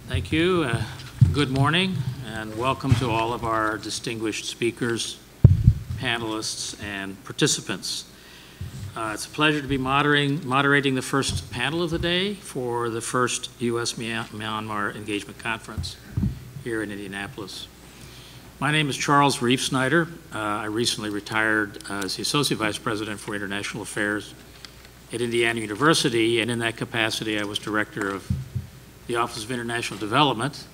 Thank you. Good morning, and welcome to all of our distinguished speakers, panelists, and participants. It's a pleasure to be moderating the first panel of the day for the first U.S.-Myanmar Engagement Conference here in Indianapolis. My name is Charles Refsnyder. I recently retired as the Associate Vice President for International Affairs at Indiana University, and in that capacity I was Director of the Office of International Development,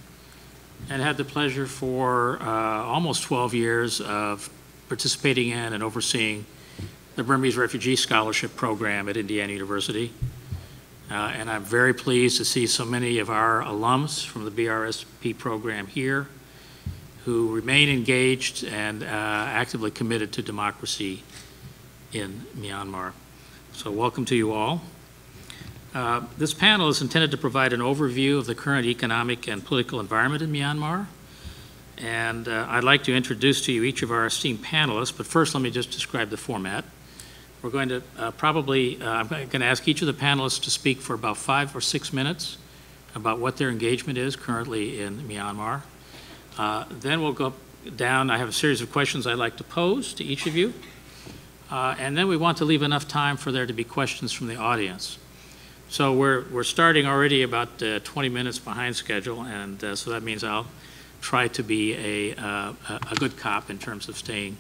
and had the pleasure for almost 12 years of participating in and overseeing the Burmese Refugee Scholarship Program at Indiana University. And I'm very pleased to see so many of our alums from the BRSP program here who remain engaged and actively committed to democracy in Myanmar. So welcome to you all. This panel is intended to provide an overview of the current economic and political environment in Myanmar. And I'd like to introduce to you each of our esteemed panelists, but first let me just describe the format. We're going to I'm going to ask each of the panelists to speak for about 5 or 6 minutes about what their engagement is currently in Myanmar. Then we'll go down. I have a series of questions I'd like to pose to each of you. And then we want to leave enough time for there to be questions from the audience. So we're starting already about 20 minutes behind schedule, and so that means I'll try to be a good cop in terms of staying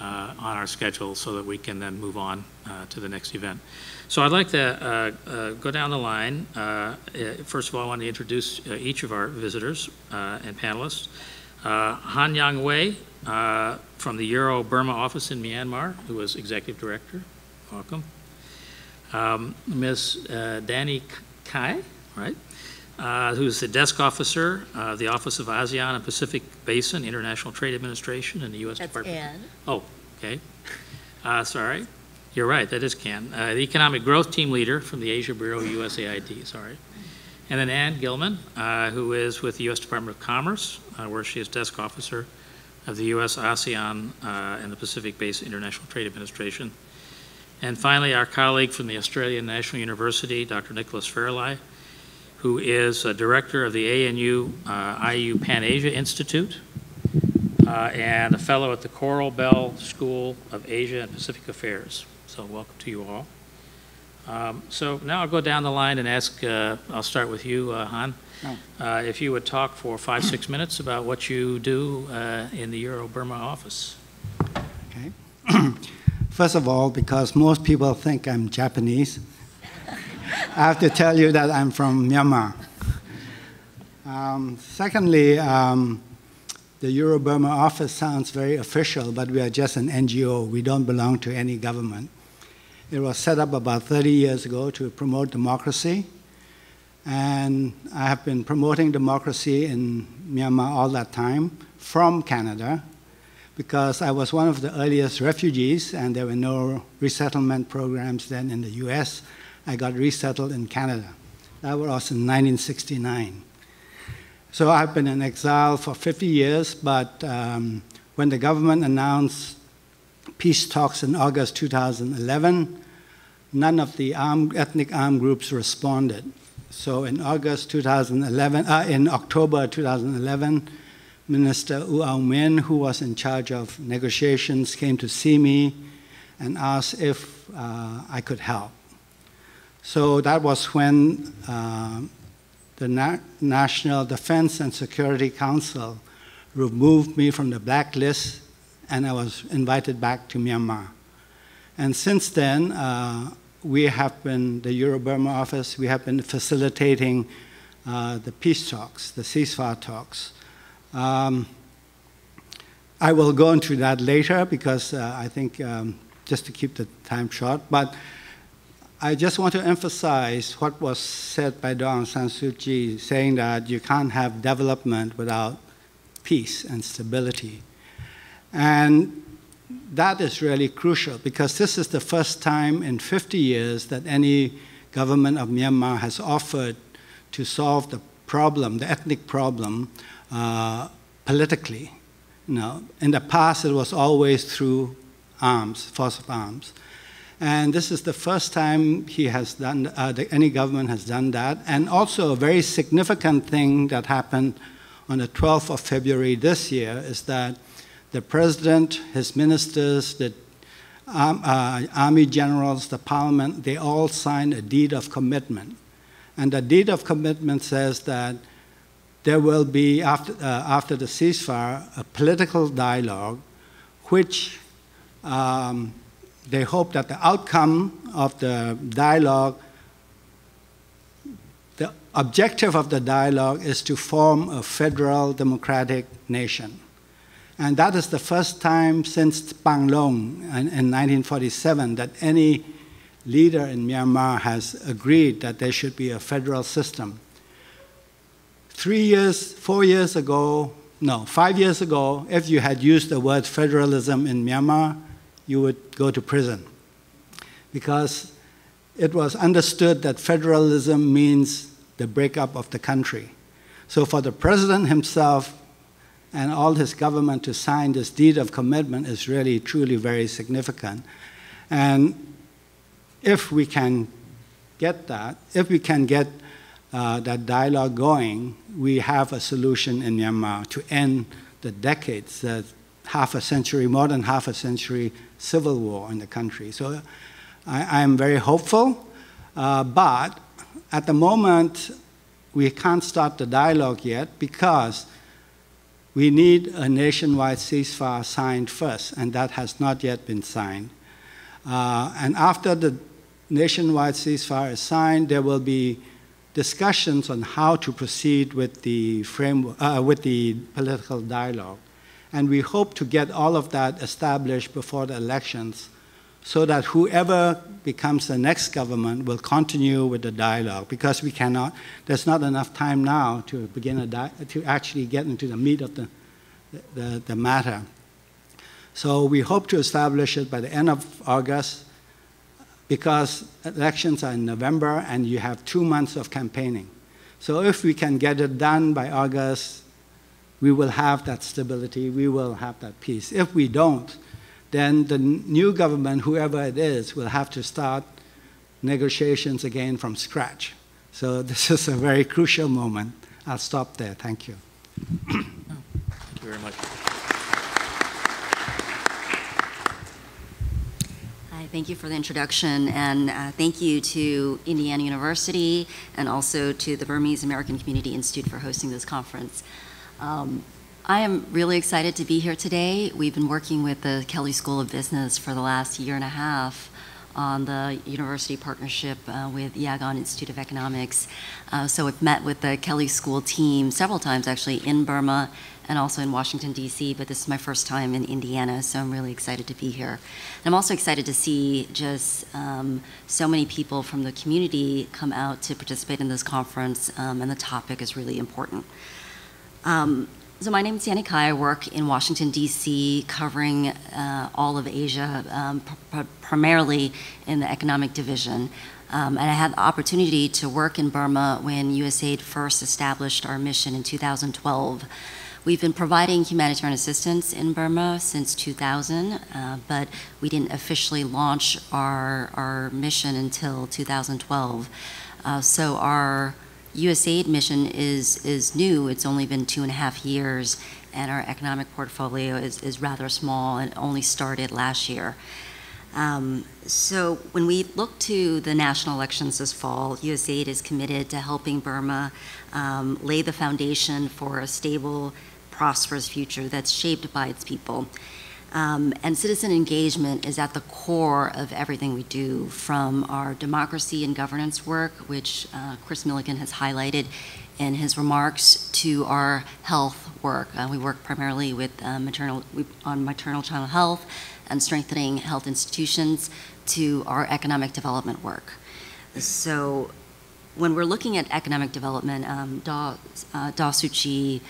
on our schedule so that we can then move on to the next event. So I'd like to go down the line. First of all, I want to introduce each of our visitors and panelists. Han Yang Wei from the Euro-Burma office in Myanmar, who is Executive Director. Welcome. Ms. Danny Kai, right, who's the Desk Officer of the Office of ASEAN and Pacific Basin International Trade Administration in the U.S. Department. Ann. Oh, okay. Sorry. You're right, that is Ken. The Economic Growth Team Leader from the Asia Bureau, USAID, sorry. And then Ann Gilman, who is with the U.S. Department of Commerce, where she is Desk Officer of the U.S. ASEAN and the Pacific Basin International Trade Administration. And finally, our colleague from the Australian National University, Dr. Nicholas Fairlie, who is a director of the ANU IU Pan-Asia Institute and a fellow at the Coral Bell School of Asia and Pacific Affairs. So welcome to you all. So now I'll go down the line and ask, I'll start with you, Han, if you would talk for 5 or 6 minutes about what you do in the Euro-Burma office. Okay. First of all, because most people think I'm Japanese, I have to tell you that I'm from Myanmar. Secondly, the Euro-Burma office sounds very official, but we are just an NGO. We don't belong to any government. It was set up about 30 years ago to promote democracy, and I have been promoting democracy in Myanmar all that time from Canada, because I was one of the earliest refugees, and there were no resettlement programs then in the US. I got resettled in Canada. That was in 1969. So I've been in exile for 50 years, but when the government announced peace talks in August 2011, none of the ethnic armed groups responded. So in October 2011, Minister U Aung Min, who was in charge of negotiations, came to see me and asked if I could help. So that was when the National Defense and Security Council removed me from the blacklist, and I was invited back to Myanmar. And since then, we have been, the Euro-Burma office, we have been facilitating the peace talks, the ceasefire talks. I will go into that later because I think just to keep the time short, but I just want to emphasize what was said by Aung San Suu Kyi, saying that you can't have development without peace and stability. And that is really crucial because this is the first time in 50 years that any government of Myanmar has offered to solve the problem, the ethnic problem, politically. You know, in the past, it was always through arms, force of arms. And this is the first time he has done, any government has done that. And also a very significant thing that happened on the 12th of February this year is that the president, his ministers, the army generals, the parliament, they all signed a deed of commitment. And the deed of commitment says that there will be, after the ceasefire, a political dialogue which they hope that the outcome of the dialogue, the objective of the dialogue is to form a federal democratic nation. And that is the first time since Panglong in 1947 that any leader in Myanmar has agreed that there should be a federal system. 5 years ago, if you had used the word federalism in Myanmar, you would go to prison, because it was understood that federalism means the breakup of the country. So for the president himself and all his government to sign this deed of commitment is really, truly very significant. And if we can get that, if we can get that dialogue going, we have a solution in Myanmar to end the decades, more than half a century civil war in the country. So I am very hopeful, but at the moment, we can't start the dialogue yet because we need a nationwide ceasefire signed first, and that has not yet been signed. And after the nationwide ceasefire is signed, there will be discussions on how to proceed with the with the political dialogue. And we hope to get all of that established before the elections so that whoever becomes the next government will continue with the dialogue, because we cannot, there's not enough time now to begin to actually get into the meat of the matter. So we hope to establish it by the end of August, because elections are in November and you have 2 months of campaigning. So if we can get it done by August, we will have that stability, we will have that peace. If we don't, then the new government, whoever it is, will have to start negotiations again from scratch. So this is a very crucial moment. I'll stop there. Thank you. Thank you very much. Thank you for the introduction, and thank you to Indiana University and also to the Burmese American Community Institute for hosting this conference. I am really excited to be here today. We've been working with the Kelley School of Business for the last year and a half on the university partnership with Yangon Institute of Economics. So we've met with the Kelley School team several times actually in Burma and also in Washington, D.C., but this is my first time in Indiana, so I'm really excited to be here. And I'm also excited to see just so many people from the community come out to participate in this conference, and the topic is really important. So my name is Yanni Kai. I work in Washington, D.C., covering all of Asia, primarily in the economic division. And I had the opportunity to work in Burma when USAID first established our mission in 2012. We've been providing humanitarian assistance in Burma since 2000, but we didn't officially launch our mission until 2012. So our USAID mission is new. It's only been 2.5 years, and our economic portfolio is rather small and only started last year. So when we look to the national elections this fall, USAID is committed to helping Burma lay the foundation for a stable, prosperous future that's shaped by its people. And citizen engagement is at the core of everything we do, from our democracy and governance work, which Chris Milligan has highlighted in his remarks, to our health work. We work primarily with on maternal child health and strengthening health institutions, to our economic development work. So when we're looking at economic development, Da Suu Kyi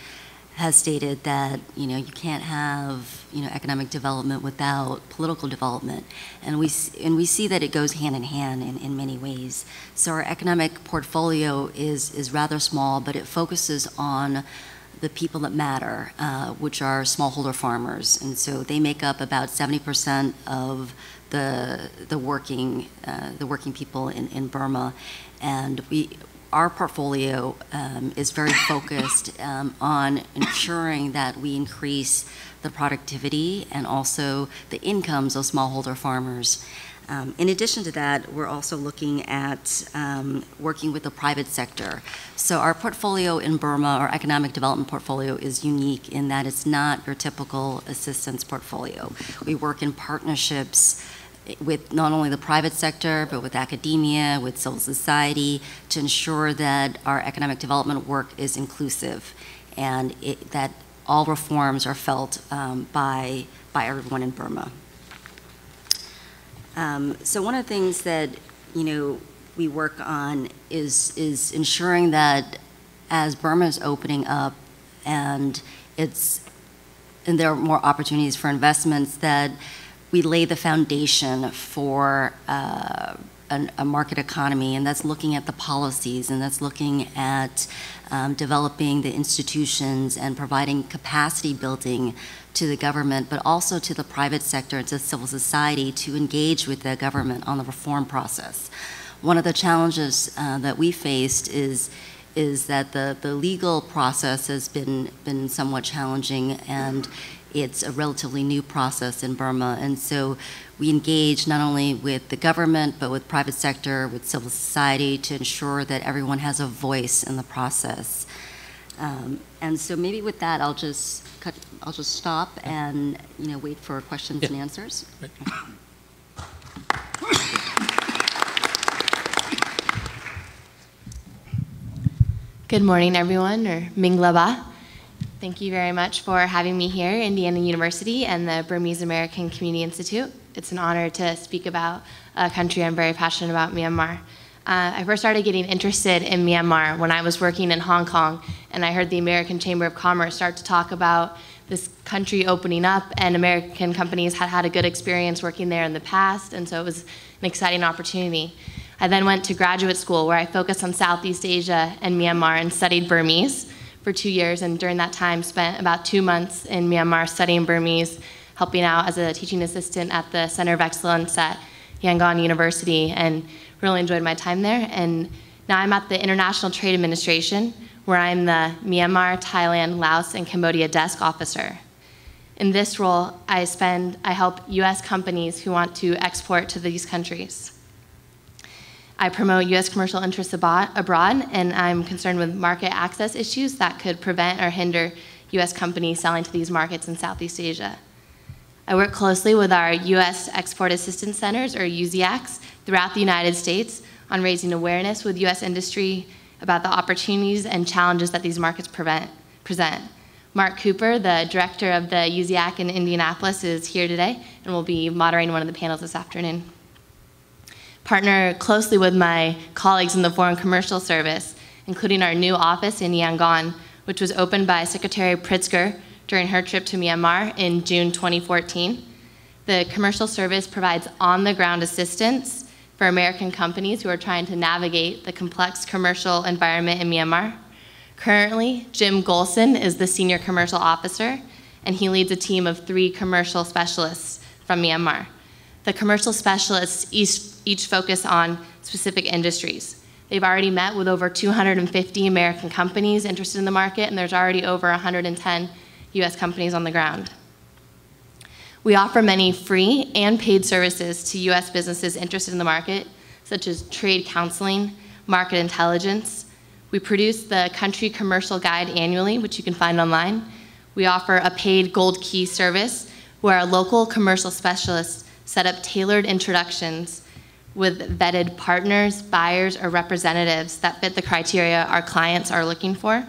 has stated that you can't have economic development without political development, and we see that it goes hand in hand in many ways. So our economic portfolio is rather small, but it focuses on the people that matter, which are smallholder farmers, and so they make up about 70% of the working people in Burma, and our portfolio is very focused on ensuring that we increase the productivity and also the incomes of smallholder farmers. In addition to that, we're also looking at working with the private sector. So our portfolio in Burma, our economic development portfolio, is unique in that it's not your typical assistance portfolio. We work in partnerships with not only the private sector, but with academia, with civil society, to ensure that our economic development work is inclusive and that all reforms are felt by everyone in Burma. So one of the things that we work on is ensuring that as Burma is opening up and there are more opportunities for investments, that we lay the foundation for a market economy, and that's looking at the policies, and that's looking at developing the institutions and providing capacity building to the government, but also to the private sector and to civil society to engage with the government on the reform process. One of the challenges that we faced is that the legal process has been somewhat challenging, and it's a relatively new process in Burma. And so we engage not only with the government, but with private sector, with civil society, to ensure that everyone has a voice in the process. And so maybe with that, I'll just stop and wait for questions and answers. Right. Good morning, everyone, or Minglaba. Thank you very much for having me here, Indiana University and the Burmese American Community Institute. It's an honor to speak about a country I'm very passionate about, Myanmar. I first started getting interested in Myanmar when I was working in Hong Kong, and I heard the American Chamber of Commerce start to talk about this country opening up, and American companies had had a good experience working there in the past, and so it was an exciting opportunity. I then went to graduate school where I focused on Southeast Asia and Myanmar and studied Burmese for 2 years, and during that time spent about 2 months in Myanmar studying Burmese, helping out as a teaching assistant at the Center of Excellence at Yangon University, and really enjoyed my time there. And now I'm at the International Trade Administration, where I'm the Myanmar, Thailand, Laos, and Cambodia desk officer. In this role, I help US companies who want to export to these countries. I promote US commercial interests abroad, and I'm concerned with market access issues that could prevent or hinder US companies selling to these markets in Southeast Asia. I work closely with our US Export Assistance Centers, or USEACs, throughout the United States on raising awareness with US industry about the opportunities and challenges that these markets present. Mark Cooper, the director of the USEAC in Indianapolis, is here today and will be moderating one of the panels this afternoon. Partner closely with my colleagues in the Foreign Commercial Service, including our new office in Yangon, which was opened by Secretary Pritzker during her trip to Myanmar in June 2014. The Commercial Service provides on-the-ground assistance for American companies who are trying to navigate the complex commercial environment in Myanmar. Currently, Jim Golson is the Senior Commercial Officer, and he leads a team of 3 commercial specialists from Myanmar. The commercial specialists each focus on specific industries. They've already met with over 250 American companies interested in the market, and there's already over 110 US companies on the ground. We offer many free and paid services to US businesses interested in the market, such as trade counseling, market intelligence. We produce the Country Commercial Guide annually, which you can find online. We offer a paid Gold Key service where our local commercial specialists set up tailored introductions with vetted partners, buyers, or representatives that fit the criteria our clients are looking for.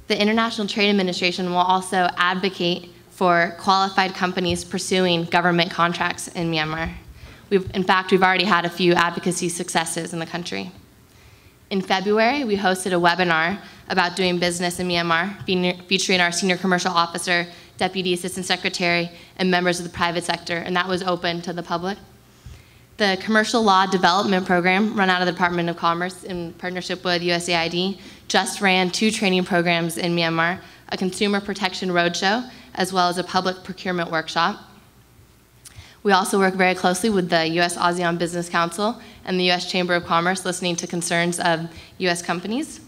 The International Trade Administration will also advocate for qualified companies pursuing government contracts in Myanmar. In fact, we've already had a few advocacy successes in the country. In February, we hosted a webinar about doing business in Myanmar, featuring our Senior Commercial Officer, Deputy Assistant Secretary, and members of the private sector, and that was open to the public. The Commercial Law Development Program, run out of the Department of Commerce in partnership with USAID, just ran 2 training programs in Myanmar, a consumer protection roadshow, as well as a public procurement workshop. We also work very closely with the U.S. ASEAN Business Council and the U.S. Chamber of Commerce, listening to concerns of U.S. companies.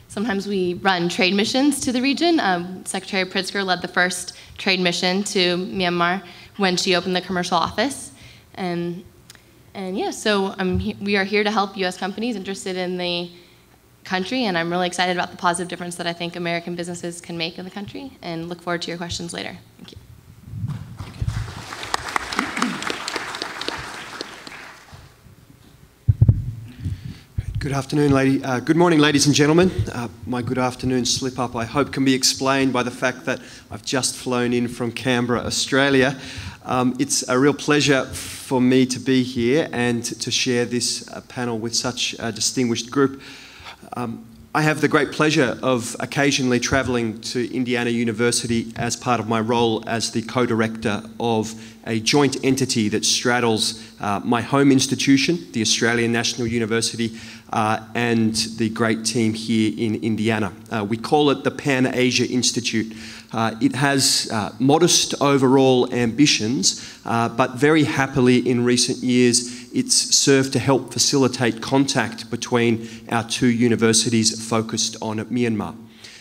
Sometimes we run trade missions to the region. Secretary Pritzker led the first trade mission to Myanmar when she opened the commercial office. And yeah, so we are here to help U.S. companies interested in the country, and I'm really excited about the positive difference that I think American businesses can make in the country, and look forward to your questions later. Thank you. Good afternoon, good morning, ladies and gentlemen. My good afternoon slip up, I hope, can be explained by the fact that I've just flown in from Canberra, Australia. It's a real pleasure for me to be here and to share this panel with such a distinguished group. I have the great pleasure of occasionally travelling to Indiana University as part of my role as the co-director of a joint entity that straddles my home institution, the Australian National University, and the great team here in Indiana. We call it the Pan-Asia Institute. It has modest overall ambitions, but very happily in recent years it's served to help facilitate contact between our two universities focused on Myanmar.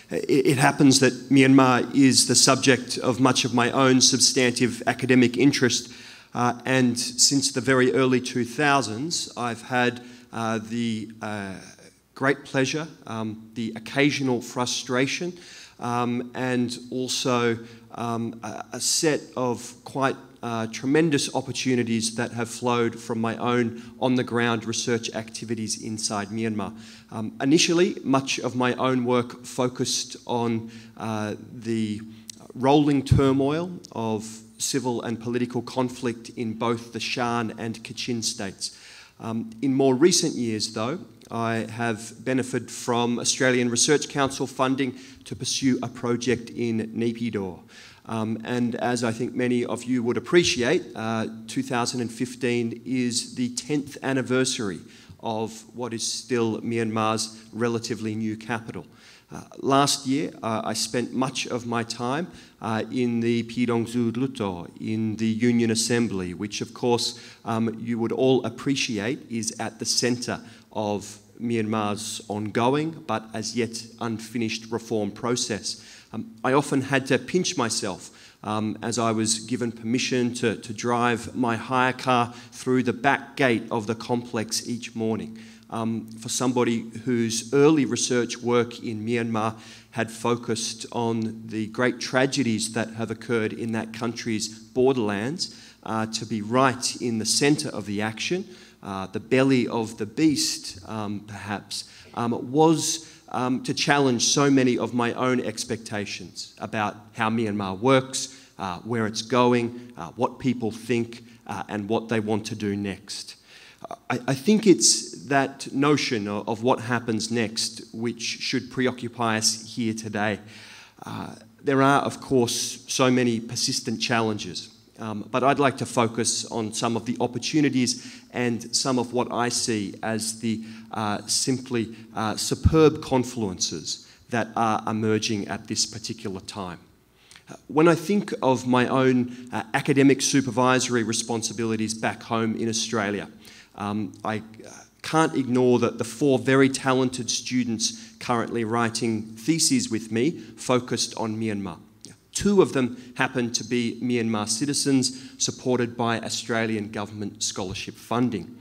It happens that Myanmar is the subject of much of my own substantive academic interest, and since the very early 2000s I've had the great pleasure, the occasional frustration, and also a set of quite tremendous opportunities that have flowed from my own on-the-ground research activities inside Myanmar. Initially, much of my own work focused on the rolling turmoil of civil and political conflict in both the Shan and Kachin states. In more recent years, though, I have benefited from Australian Research Council funding to pursue a project in Naypyidaw. And as I think many of you would appreciate, 2015 is the 10th anniversary of what is still Myanmar's relatively new capital. Last year, I spent much of my time in the Pidongzu Luto, in the Union Assembly, which of course you would all appreciate is at the centre of Myanmar's ongoing but as yet unfinished reform process. I often had to pinch myself as I was given permission to drive my hire car through the back gate of the complex each morning. For somebody whose early research work in Myanmar had focused on the great tragedies that have occurred in that country's borderlands, to be right in the centre of the action, the belly of the beast, perhaps, was to challenge so many of my own expectations about how Myanmar works, where it's going, what people think, and what they want to do next. I think it's that notion of what happens next which should preoccupy us here today. There are, of course, so many persistent challenges, but I'd like to focus on some of the opportunities and some of what I see as the simply superb confluences that are emerging at this particular time. When I think of my own academic supervisory responsibilities back home in Australia, I can't ignore that the 4 very talented students currently writing theses with me focused on Myanmar. 2 of them happen to be Myanmar citizens supported by Australian government scholarship funding.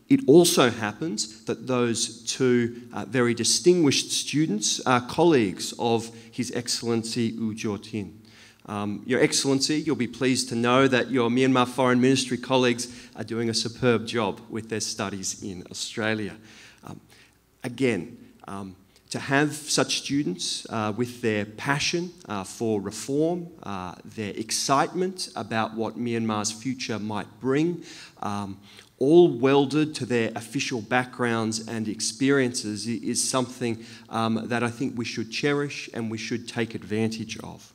It also happens that those 2 very distinguished students are colleagues of His Excellency U Jyotin. Your Excellency, you'll be pleased to know that your Myanmar Foreign Ministry colleagues are doing a superb job with their studies in Australia. Again, to have such students with their passion for reform, their excitement about what Myanmar's future might bring, all welded to their official backgrounds and experiences is something that I think we should cherish and we should take advantage of.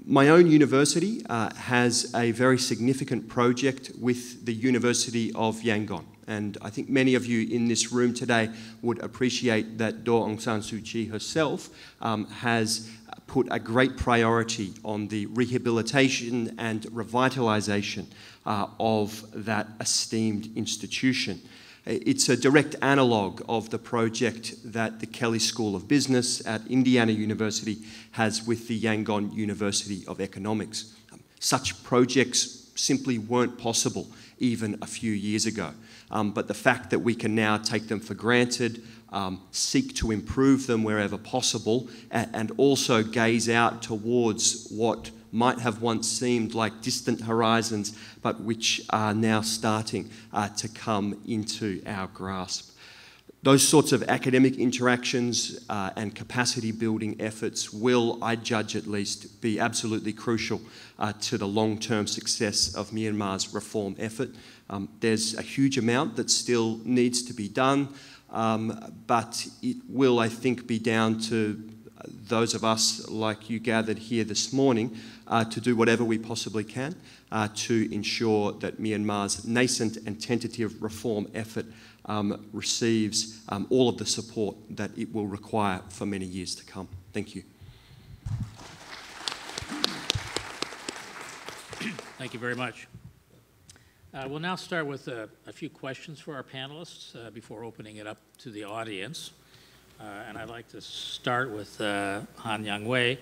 My own university has a very significant project with the University of Yangon, and I think many of you in this room today would appreciate that Daw Aung San Suu Kyi herself has put a great priority on the rehabilitation and revitalisation of that esteemed institution. It's a direct analogue of the project that the Kelly School of Business at Indiana University has with the Yangon University of Economics. Such projects simply weren't possible even a few years ago. But the fact that we can now take them for granted, seek to improve them wherever possible, and also gaze out towards what might have once seemed like distant horizons, but which are now starting to come into our grasp. Those sorts of academic interactions and capacity building efforts will, I judge at least, be absolutely crucial to the long-term success of Myanmar's reform effort. There's a huge amount that still needs to be done, but it will, I think, be down to those of us like you gathered here this morning to do whatever we possibly can to ensure that Myanmar's nascent and tentative reform effort receives all of the support that it will require for many years to come. Thank you. Thank you very much. We'll now start with a few questions for our panelists before opening it up to the audience. And I'd like to start with Han Yang-Wei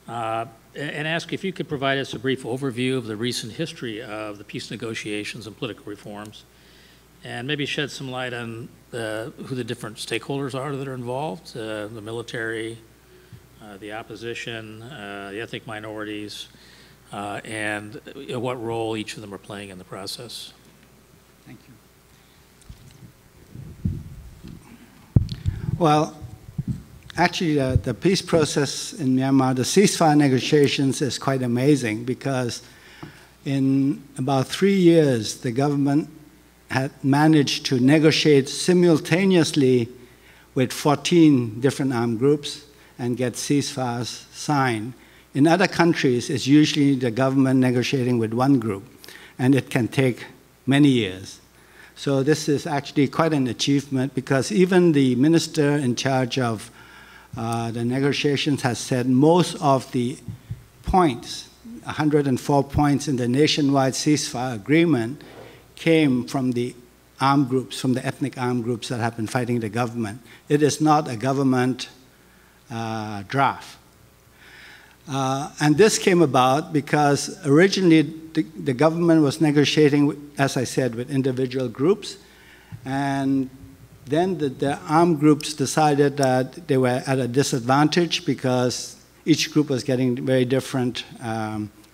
and ask if you could provide us a brief overview of the recent history of the peace negotiations and political reforms, and maybe shed some light on who the different stakeholders are that are involved, the military, the opposition, the ethnic minorities, and what role each of them are playing in the process. Thank you. Well, actually, the peace process in Myanmar, the ceasefire negotiations, is quite amazing because in about 3 years, the government had managed to negotiate simultaneously with 14 different armed groups and get ceasefires signed. In other countries, it's usually the government negotiating with one group, and it can take many years. So this is actually quite an achievement because even the minister in charge of the negotiations has said most of the points, 104 points in the nationwide ceasefire agreement, came from the armed groups, from the ethnic armed groups that have been fighting the government. It is not a government draft. And this came about because originally the government was negotiating, as I said, with individual groups, and then the armed groups decided that they were at a disadvantage because each group was getting very different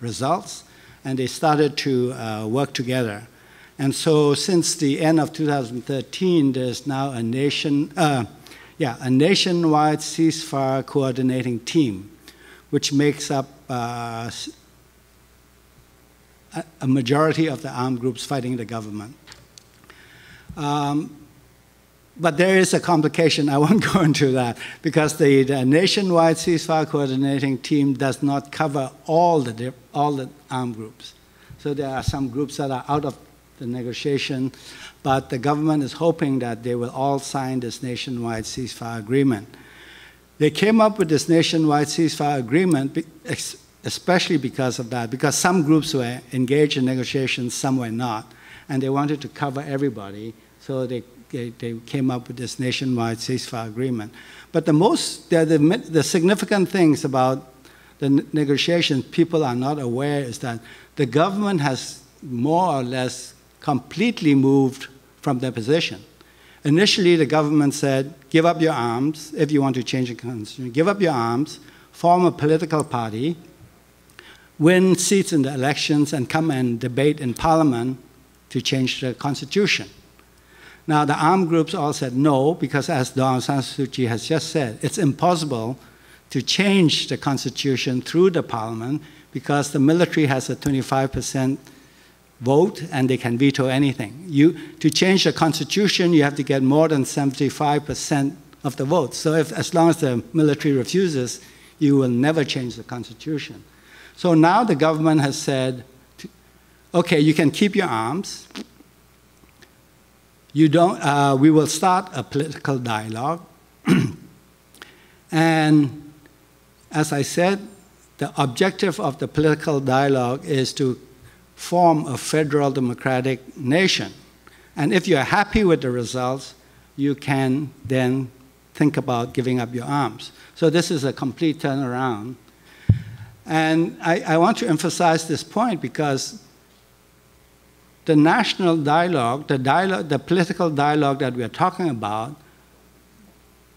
results, and they started to work together. And so since the end of 2013, there's now a nationwide ceasefire coordinating team, which makes up a majority of the armed groups fighting the government. But there is a complication. I won't go into that because the nationwide ceasefire coordinating team does not cover all the armed groups. So there are some groups that are out of the negotiation, but the government is hoping that they will all sign this nationwide ceasefire agreement. They came up with this nationwide ceasefire agreement especially because of that, because some groups were engaged in negotiations, some were not, and they wanted to cover everybody, so they came up with this nationwide ceasefire agreement. But the significant things about the negotiations people are not aware is that the government has more or less completely moved from their position. Initially, the government said, give up your arms if you want to change the constitution. Give up your arms, form a political party, win seats in the elections, and come and debate in parliament to change the constitution. Now, the armed groups all said no, because as Daw Aung San Suu Kyi has just said, it's impossible to change the constitution through the parliament because the military has a 25% vote and they can veto anything. To change the constitution, you have to get more than 75% of the votes. So as long as the military refuses, you will never change the constitution. So now the government has said, okay, you can keep your arms. We will start a political dialogue. And as I said, the objective of the political dialogue is to form a federal democratic nation. And if you're happy with the results, you can then think about giving up your arms. So this is a complete turnaround. And I want to emphasize this point because the national dialogue, the political dialogue that we are talking about,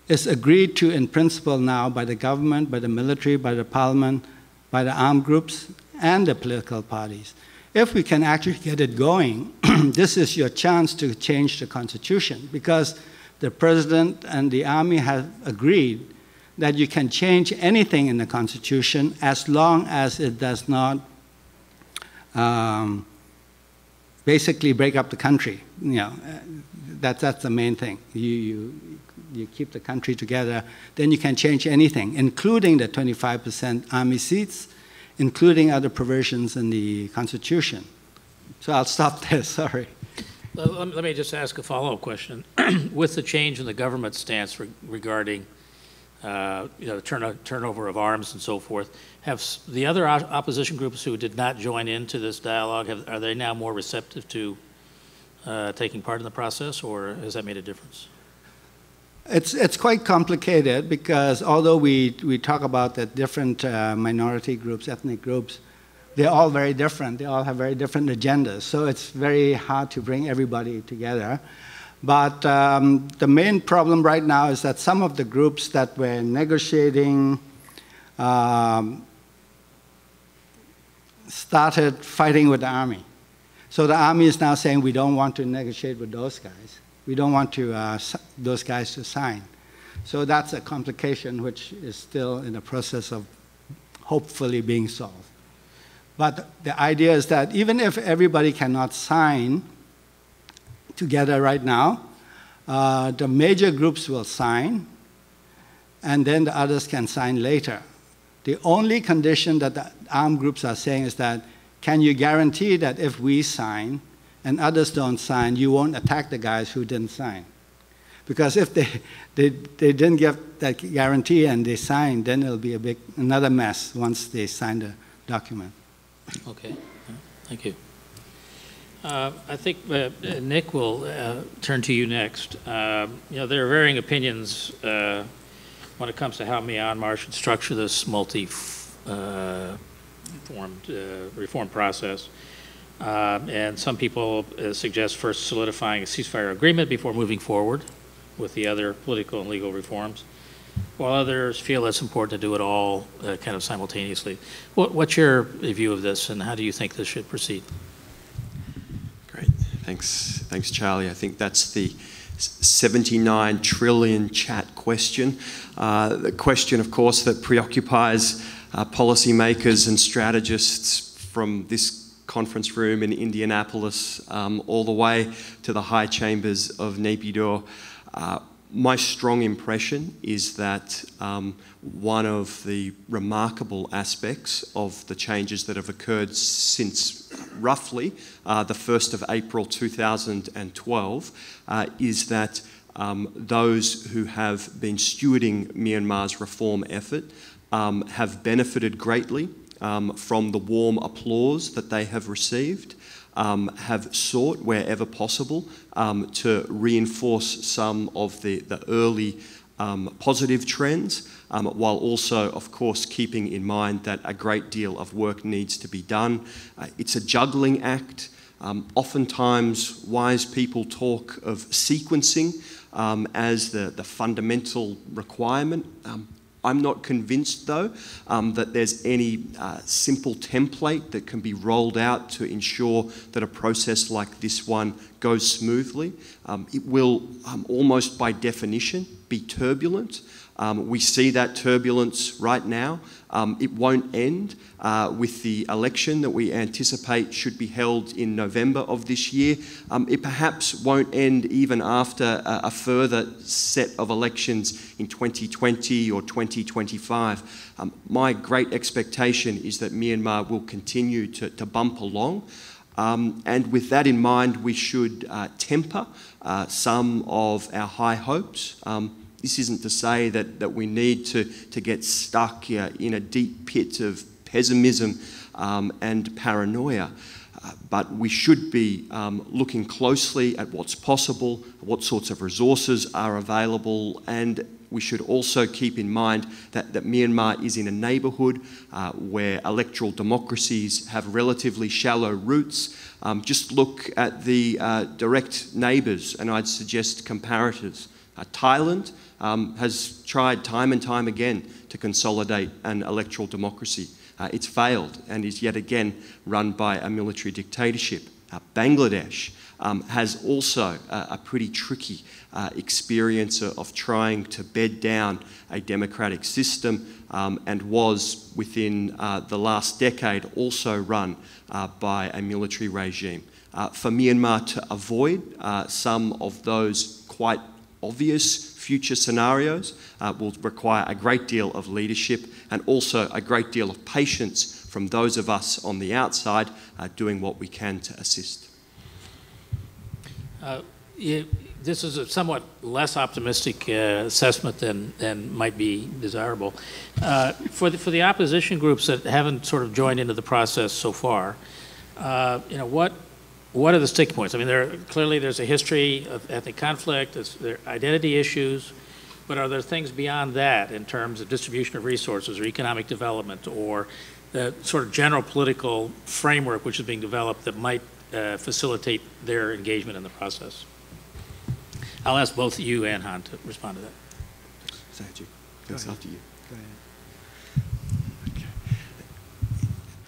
is agreed to in principle now by the government, by the military, by the parliament, by the armed groups, and the political parties. If we can actually get it going, this is your chance to change the constitution, because the president and the army have agreed that you can change anything in the constitution as long as it does not basically break up the country. You know, that's the main thing. You keep the country together, then you can change anything, including the 25% army seats, including other provisions in the Constitution. So I'll stop there, sorry. Let me just ask a follow-up question. With the change in the government stance regarding turnover of arms and so forth, have the other opposition groups who did not join into this dialogue, are they now more receptive to taking part in the process, or has that made a difference? It's quite complicated because although we talk about the different minority groups, ethnic groups, they're all very different. They all have very different agendas. So it's very hard to bring everybody together. But the main problem right now is that some of the groups that were negotiating started fighting with the army. So the army is now saying, we don't want to negotiate with those guys. We don't want those guys to sign. So that's a complication which is still in the process of hopefully being solved. But the idea is that even if everybody cannot sign together right now, the major groups will sign, and then the others can sign later. The only condition that the armed groups are saying is that, can you guarantee that if we sign and others don't sign, you won't attack the guys who didn't sign? Because if they didn't give that guarantee and they signed, then it'll be another mess once they sign the document. Okay, thank you. I think Nick will turn to you next. There are varying opinions when it comes to how Myanmar should structure this multi-formed reform process. And some people suggest first solidifying a ceasefire agreement before moving forward with the other political and legal reforms, while others feel it's important to do it all kind of simultaneously. What's your view of this, and how do you think this should proceed? Great, thanks Charlie. I think that's the 79 trillion chat question. The question, of course, that preoccupies policymakers and strategists from this conference room in Indianapolis all the way to the high chambers of Naypyidaw. My strong impression is that one of the remarkable aspects of the changes that have occurred since roughly the 1st of April 2012 is that those who have been stewarding Myanmar's reform effort have benefited greatly from the warm applause that they have received, have sought wherever possible to reinforce some of the early positive trends, while also, of course, keeping in mind that a great deal of work needs to be done. It's a juggling act. Oftentimes, wise people talk of sequencing as the fundamental requirement. I'm not convinced, though, that there's any simple template that can be rolled out to ensure that a process like this one goes smoothly. It will, almost by definition, be turbulent. We see that turbulence right now. It won't end with the election that we anticipate should be held in November of this year. It perhaps won't end even after a further set of elections in 2020 or 2025. My great expectation is that Myanmar will continue to bump along. And with that in mind, we should temper some of our high hopes. this isn't to say that we need to get stuck in a deep pit of pessimism and paranoia. But we should be looking closely at what's possible, what sorts of resources are available, and we should also keep in mind that Myanmar is in a neighbourhood where electoral democracies have relatively shallow roots. Just look at the direct neighbours, and I'd suggest comparators. Thailand has tried time and time again to consolidate an electoral democracy. It's failed and is yet again run by a military dictatorship. Bangladesh has also a pretty tricky experience of trying to bed down a democratic system and was within the last decade also run by a military regime. For Myanmar to avoid some of those quite obvious future scenarios will require a great deal of leadership and also a great deal of patience from those of us on the outside doing what we can to assist. This is a somewhat less optimistic assessment than might be desirable. For the opposition groups that haven't sort of joined into the process so far, what are the sticking points? I mean, clearly there's a history of ethnic conflict, there are identity issues, but are there things beyond that in terms of distribution of resources or economic development or the sort of general political framework which is being developed that might facilitate their engagement in the process? I'll ask both you and Han to respond to that. Sajid, that's after you. Go ahead.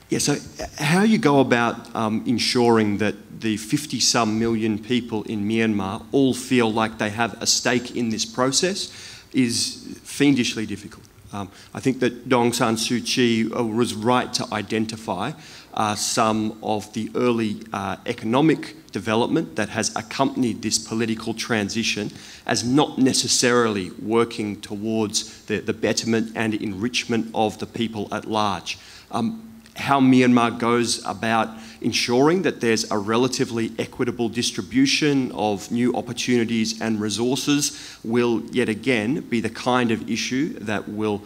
Yeah, so how you go about ensuring that the 50-some million people in Myanmar all feel like they have a stake in this process is fiendishly difficult. I think that Aung San Suu Kyi was right to identify some of the early economic development that has accompanied this political transition as not necessarily working towards the betterment and enrichment of the people at large. How Myanmar goes about ensuring that there's a relatively equitable distribution of new opportunities and resources will yet again be the kind of issue that will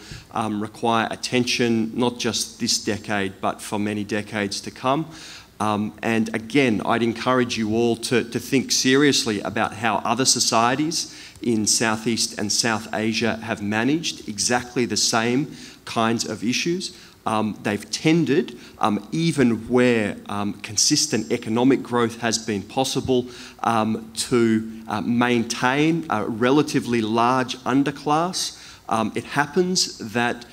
require attention not just this decade but for many decades to come. And again, I'd encourage you all to think seriously about how other societies in Southeast and South Asia have managed exactly the same kinds of issues. They've tended, even where consistent economic growth has been possible, to maintain a relatively large underclass. It happens that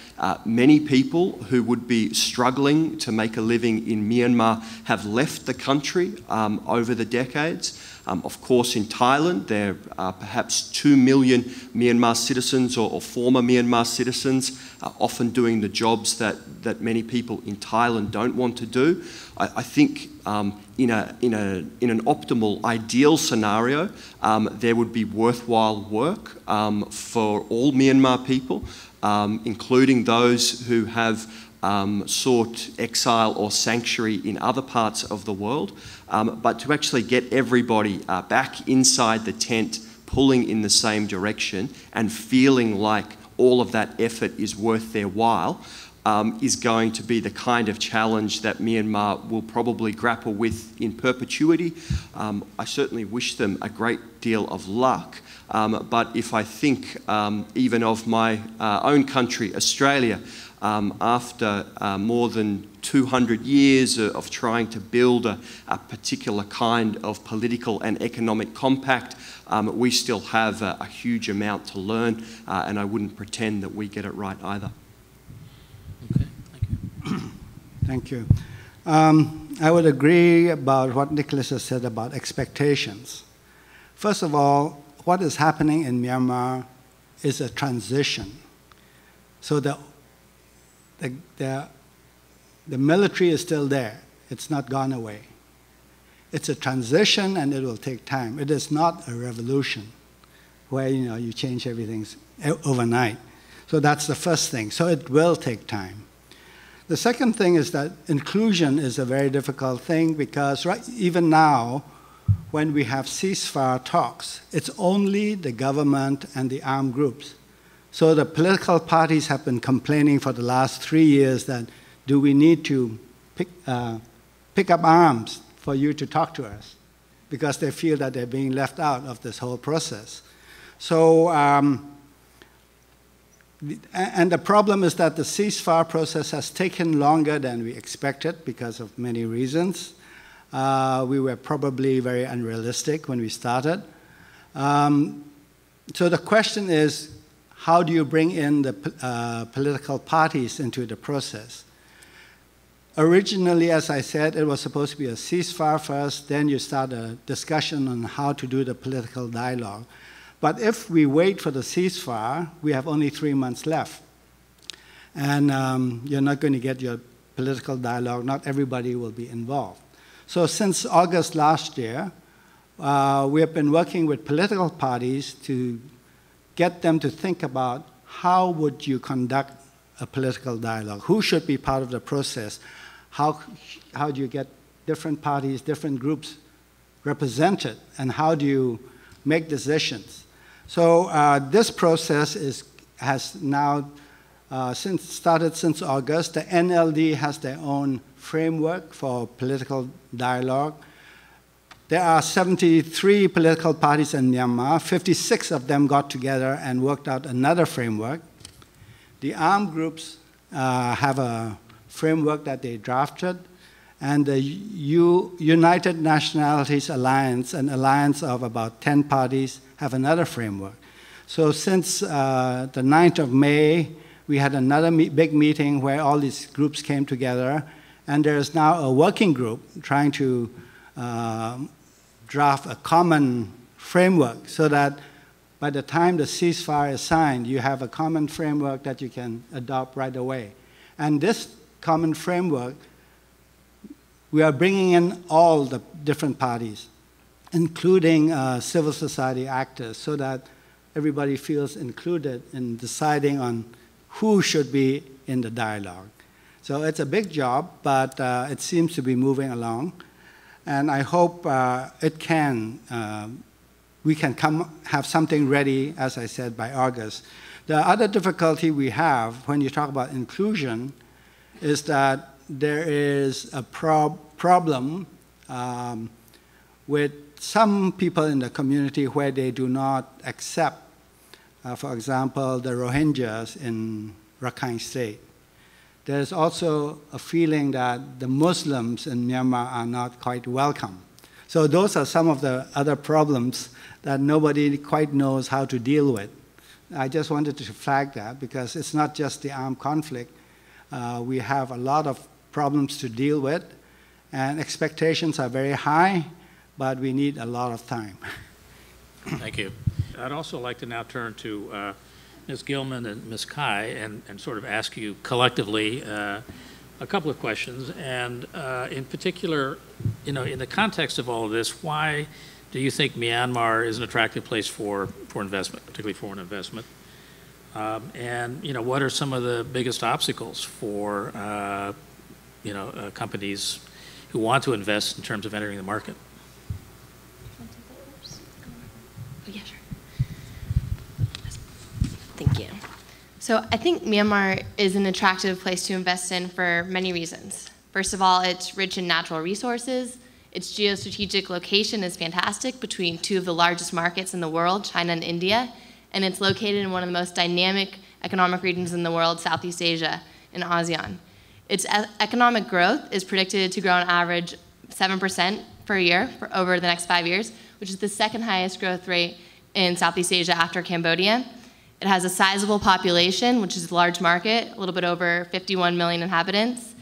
many people who would be struggling to make a living in Myanmar have left the country over the decades. Of course, in Thailand, there are perhaps 2 million Myanmar citizens or former Myanmar citizens, often doing the jobs that many people in Thailand don't want to do. I think in an optimal, ideal scenario, there would be worthwhile work for all Myanmar people, including those who have sought exile or sanctuary in other parts of the world, but to actually get everybody back inside the tent, pulling in the same direction and feeling like all of that effort is worth their while is going to be the kind of challenge that Myanmar will probably grapple with in perpetuity. I certainly wish them a great deal of luck, but if I think even of my own country, Australia, after more than 200 years of trying to build a particular kind of political and economic compact, we still have a huge amount to learn, and I wouldn't pretend that we get it right either. Okay, thank you. Thank you. I would agree about what Nicholas has said about expectations. First of all, what is happening in Myanmar is a transition. So the military is still there. It's not gone away. It's a transition and it will take time. It is not a revolution where you change everything overnight. So that's the first thing. So it will take time. The second thing is that inclusion is a very difficult thing because even now when we have ceasefire talks, it's only the government and the armed groups. So the political parties have been complaining for the last 3 years that, do we need to pick up arms for you to talk to us? Because they feel that they're being left out of this whole process. So, and the problem is that the ceasefire process has taken longer than we expected because of many reasons. We were probably very unrealistic when we started. So the question is, how do you bring in the political parties into the process? Originally, as I said, it was supposed to be a ceasefire first, then you start a discussion on how to do the political dialogue. But if we wait for the ceasefire, we have only 3 months left. And you're not going to get your political dialogue. Not everybody will be involved. So since August last year, we have been working with political parties to get them to think about how would you conduct a political dialogue? Who should be part of the process? How do you get different parties, different groups represented? And how do you make decisions? So this process has now started since August. The NLD has their own framework for political dialogue. There are 73 political parties in Myanmar. 56 of them got together and worked out another framework. The armed groups have a framework that they drafted, and the United Nationalities Alliance, an alliance of about 10 parties, have another framework. So since the 9th of May, we had another big meeting where all these groups came together, and there is now a working group trying to draft a common framework so that by the time the ceasefire is signed, you have a common framework that you can adopt right away. And this common framework, we are bringing in all the different parties, including civil society actors, so that everybody feels included in deciding on who should be in the dialogue. So it's a big job, but it seems to be moving along. And I hope we can have something ready, as I said, by August. The other difficulty we have when you talk about inclusion is that there is a problem with some people in the community where they do not accept, for example, the Rohingyas in Rakhine State. There's also a feeling that the Muslims in Myanmar are not quite welcome. So those are some of the other problems that nobody quite knows how to deal with. I just wanted to flag that because it's not just the armed conflict. We have a lot of problems to deal with, and expectations are very high, but we need a lot of time. Thank you. I'd also like to now turn to Ms. Gilman and Ms. Kai and sort of ask you collectively a couple of questions. And in particular, in the context of all of this, why do you think Myanmar is an attractive place for investment, particularly foreign investment? And what are some of the biggest obstacles for companies who want to invest in terms of entering the market? Yeah, sure. Thank you. So I think Myanmar is an attractive place to invest in for many reasons. First of all, it's rich in natural resources. Its geostrategic location is fantastic between two of the largest markets in the world, China and India, and it's located in one of the most dynamic economic regions in the world, Southeast Asia and ASEAN. Its economic growth is predicted to grow on average 7% per year for over the next 5 years, which is the second highest growth rate in Southeast Asia after Cambodia. It has a sizable population, which is a large market, a little bit over 51 million inhabitants.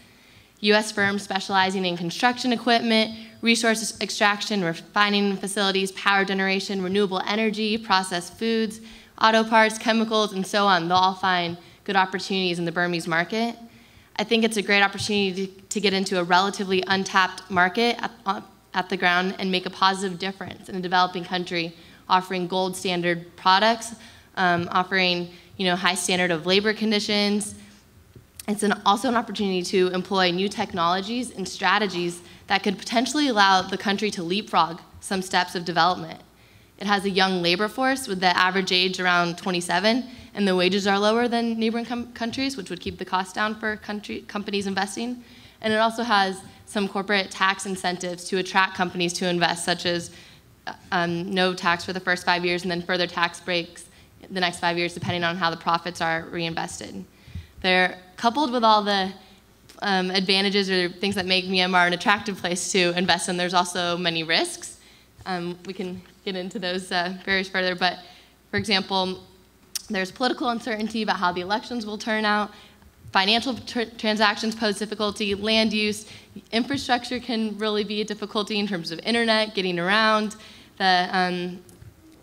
U.S. firms specializing in construction equipment, resource extraction, refining facilities, power generation, renewable energy, processed foods, auto parts, chemicals, and so on, they'll all find good opportunities in the Burmese market. I think it's a great opportunity to get into a relatively untapped market at the ground and make a positive difference in a developing country, offering gold standard products, offering high standard of labor conditions. It's also an opportunity to employ new technologies and strategies that could potentially allow the country to leapfrog some steps of development. It has a young labor force with the average age around 27, and the wages are lower than neighboring countries, which would keep the cost down for companies investing. And it also has some corporate tax incentives to attract companies to invest, such as no tax for the first 5 years and then further tax breaks the next 5 years depending on how the profits are reinvested. They're coupled with all the advantages or things that make Myanmar an attractive place to invest in. There's also many risks. We can get into those barriers further, but for example, there's political uncertainty about how the elections will turn out. Financial transactions pose difficulty, land use, infrastructure can really be a difficulty in terms of internet, getting around, the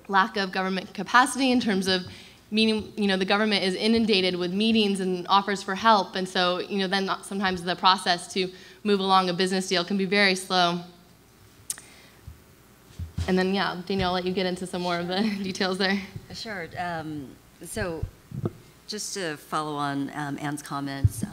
lack of government capacity in terms of meaning, the government is inundated with meetings and offers for help, and so, then sometimes the process to move along a business deal can be very slow. And then, yeah, Danielle, I'll let you get into some more of the details there. Sure. So just to follow on Anne's comments,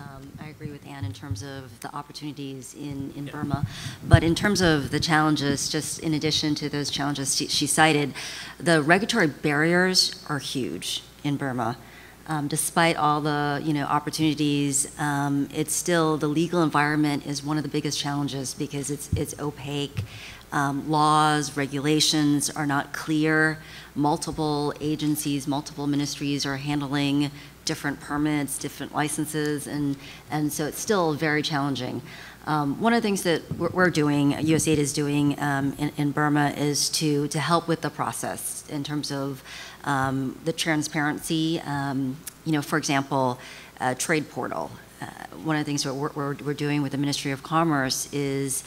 I agree with Anne in terms of the opportunities in Burma. But in terms of the challenges, just in addition to those challenges she cited, the regulatory barriers are huge in Burma. Despite all the opportunities, it's still, the legal environment is one of the biggest challenges because it's opaque. Laws, regulations are not clear. Multiple agencies, multiple ministries are handling different permits, different licenses, and so it's still very challenging. One of the things that we're doing, USAID is doing in Burma, is to help with the process in terms of the transparency. For example, a trade portal. One of the things that we're doing with the Ministry of Commerce is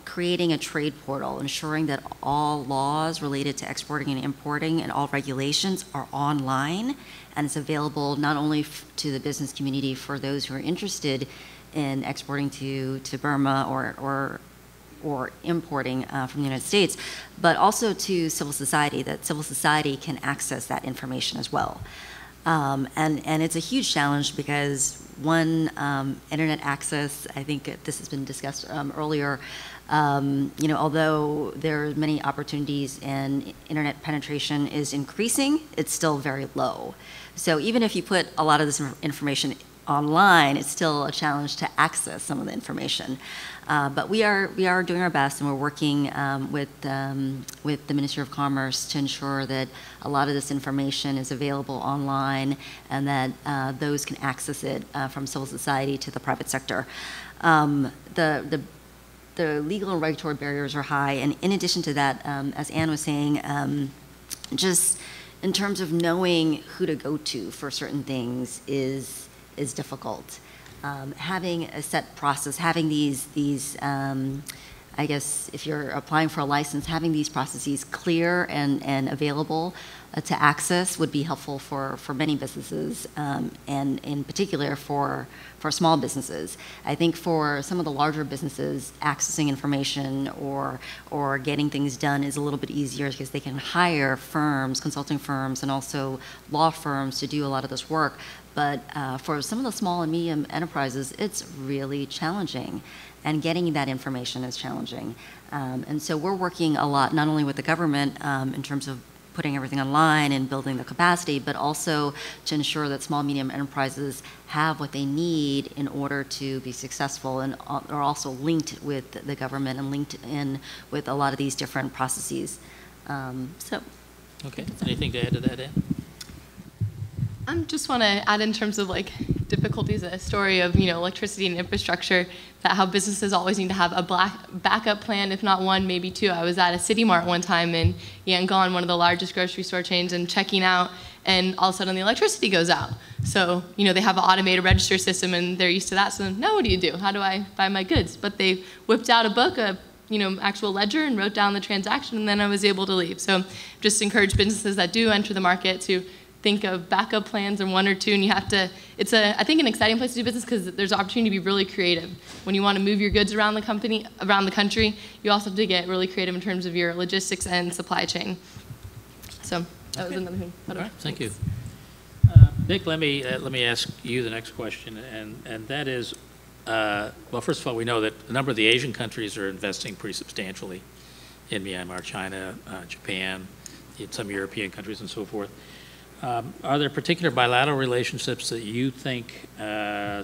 creating a trade portal, ensuring that all laws related to exporting and importing and all regulations are online, and it's available not only to the business community for those who are interested in exporting to Burma or importing from the United States, but also to civil society, that civil society can access that information as well. And it's a huge challenge because one, internet access, I think this has been discussed earlier, although there are many opportunities and internet penetration is increasing, it's still very low. So even if you put a lot of this information online, it's still a challenge to access some of the information. But we are doing our best, and we're working with the Ministry of Commerce to ensure that a lot of this information is available online and that those can access it from civil society to the private sector. The legal and regulatory barriers are high, and in addition to that, as Anne was saying, just in terms of knowing who to go to for certain things is difficult. Having a set process, having these I guess if you're applying for a license, having these processes clear and available to access would be helpful for many businesses, and in particular for small businesses. I think for some of the larger businesses, accessing information or getting things done is a little bit easier because they can hire firms, consulting firms, and also law firms to do a lot of this work. But for some of the small and medium enterprises, it's really challenging, and getting that information is challenging. And so we're working a lot, not only with the government in terms of putting everything online and building the capacity, but also to ensure that small, medium enterprises have what they need in order to be successful, and are also linked with the government and linked in with a lot of these different processes. Okay, anything to add to that, Anne? I just want to add in terms of difficulties, a story of electricity and infrastructure, that how businesses always need to have a backup plan, if not one, maybe two. I was at a City Mart one time in Yangon, one of the largest grocery store chains, and checking out, and all of a sudden the electricity goes out. So they have an automated register system, and they're used to that. So now what do you do? How do I buy my goods? But they whipped out a book, actual ledger, and wrote down the transaction, and then I was able to leave. So just encourage businesses that do enter the market to think of backup plans and one or two, and you have to, it's I think an exciting place to do business because there's an opportunity to be really creative. When you want to move your goods around the country, you also have to get really creative in terms of your logistics and supply chain. So that was another thing. All right, thank you. Nick, let me ask you the next question, and that is, well, first of all, we know that a number of the Asian countries are investing pretty substantially in Myanmar, China, Japan, some European countries and so forth. Are there particular bilateral relationships that you think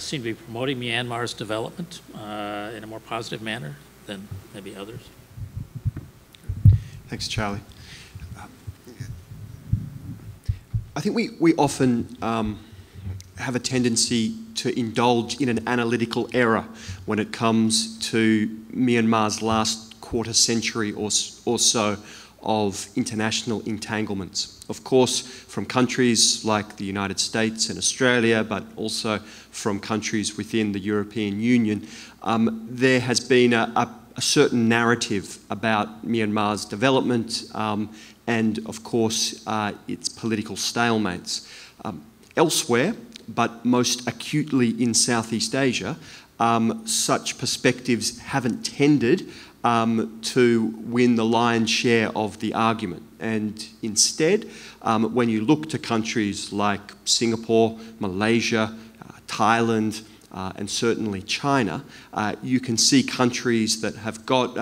seem to be promoting Myanmar's development in a more positive manner than maybe others? Thanks, Charlie. I think we often have a tendency to indulge in an analytical error when it comes to Myanmar's last quarter century or so of international entanglements. Of course, from countries like the United States and Australia, but also from countries within the European Union, there has been a certain narrative about Myanmar's development and, of course, its political stalemates. Elsewhere, but most acutely in Southeast Asia, such perspectives haven't tended to win the lion's share of the argument. And instead, when you look to countries like Singapore, Malaysia, Thailand, and certainly China, you can see countries that have got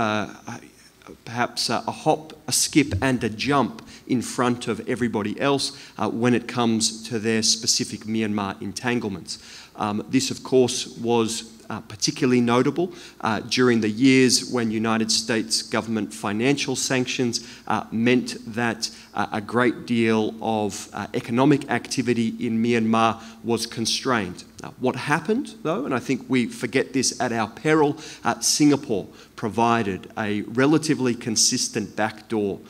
perhaps a hop, a skip and a jump in front of everybody else when it comes to their specific Myanmar entanglements. This, of course, was particularly notable during the years when United States government financial sanctions meant that a great deal of economic activity in Myanmar was constrained. What happened, though, and I think we forget this at our peril, Singapore provided a relatively consistent backdoor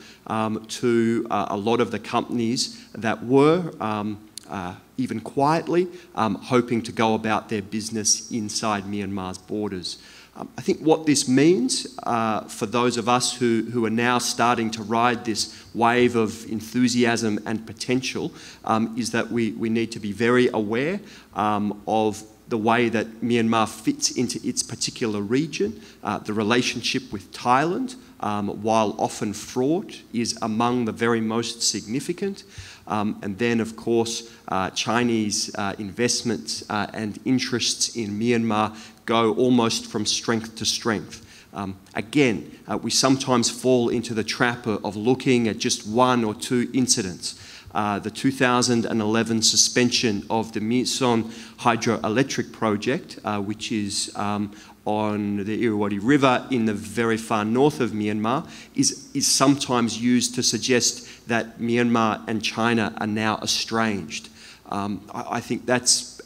to a lot of the companies that were even quietly hoping to go about their business inside Myanmar's borders. I think what this means for those of us who are now starting to ride this wave of enthusiasm and potential is that we need to be very aware of the way that Myanmar fits into its particular region. The relationship with Thailand, while often fraught, is among the very most significant. And then, of course, Chinese investments and interests in Myanmar go almost from strength to strength. Again, we sometimes fall into the trap of looking at just one or two incidents. The 2011 suspension of the Myitsone hydroelectric project, which is on the Irrawaddy River in the very far north of Myanmar, is sometimes used to suggest that Myanmar and China are now estranged. I think that's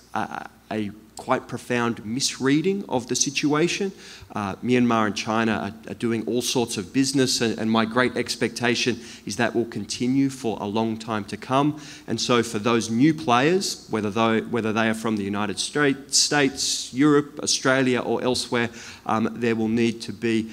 a quite profound misreading of the situation. Myanmar and China are doing all sorts of business, and my great expectation is that will continue for a long time to come. And so for those new players, whether they are from the United States, Europe, Australia or elsewhere, there will need to be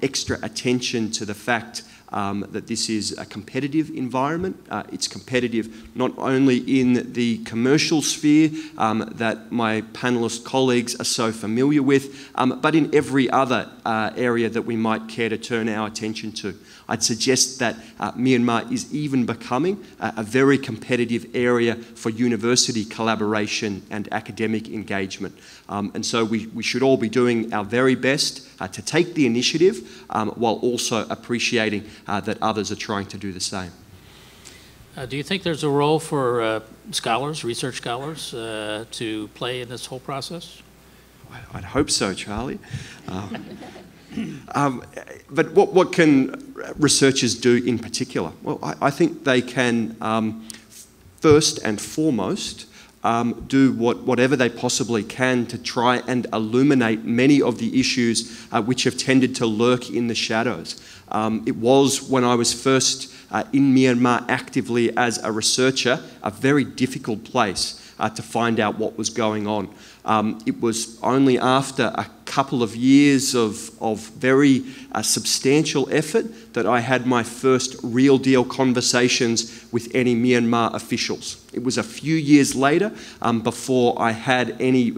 extra attention to the fact that this is a competitive environment. It's competitive not only in the commercial sphere that my panellist colleagues are so familiar with, but in every other area that we might care to turn our attention to. I'd suggest that Myanmar is even becoming a very competitive area for university collaboration and academic engagement. And so we should all be doing our very best to take the initiative while also appreciating that others are trying to do the same. Do you think there's a role for scholars, research scholars, to play in this whole process? I'd hope so, Charlie. But what can researchers do in particular? Well, I think they can, first and foremost, do whatever they possibly can to try and illuminate many of the issues which have tended to lurk in the shadows. It was, when I was first in Myanmar actively as a researcher, a very difficult place to find out what was going on. It was only after a couple of years of very substantial effort that I had my first real deal conversations with any Myanmar officials. It was a few years later before I had any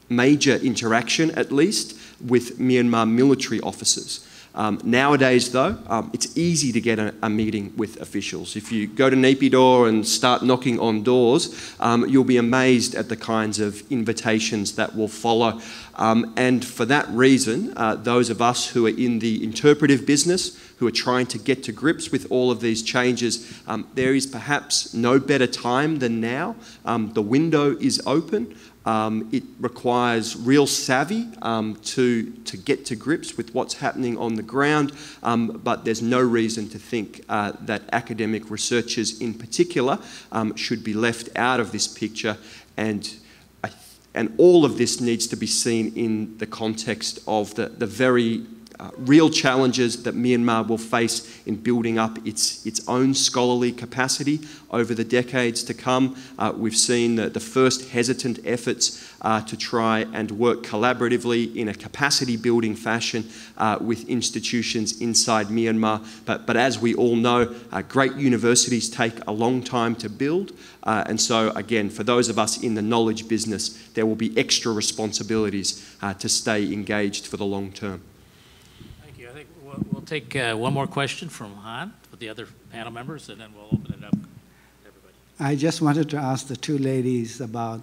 major interaction, at least, with Myanmar military officers. Nowadays, though, it's easy to get a meeting with officials. If you go to Naypyidaw and start knocking on doors, you'll be amazed at the kinds of invitations that will follow. And for that reason, those of us who are in the interpretive business, who are trying to get to grips with all of these changes, there is perhaps no better time than now. The window is open. It requires real savvy to get to grips with what's happening on the ground, but there's no reason to think that academic researchers in particular should be left out of this picture, and all of this needs to be seen in the context of the very real challenges that Myanmar will face in building up its own scholarly capacity over the decades to come. We've seen the first hesitant efforts to try and work collaboratively in a capacity building fashion with institutions inside Myanmar. But as we all know, great universities take a long time to build. And so again, for those of us in the knowledge business, there will be extra responsibilities to stay engaged for the long term. We'll take one more question from Han with the other panel members, and then we'll open it up to everybody. I just wanted to ask the two ladies about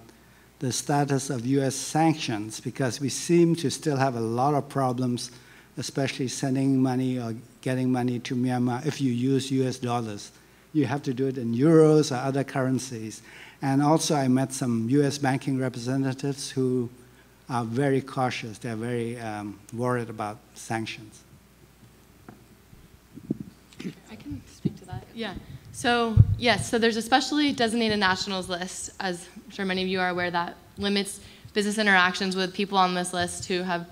the status of U.S. sanctions, because we seem to still have a lot of problems, especially sending money or getting money to Myanmar. If you use U.S. dollars, you have to do it in euros or other currencies. And also I met some U.S. banking representatives who are very cautious. They're very worried about sanctions. I can speak to that. Yeah. So yes, so there's a specially designated nationals list, as I'm sure many of you are aware, that limits business interactions with people on this list who have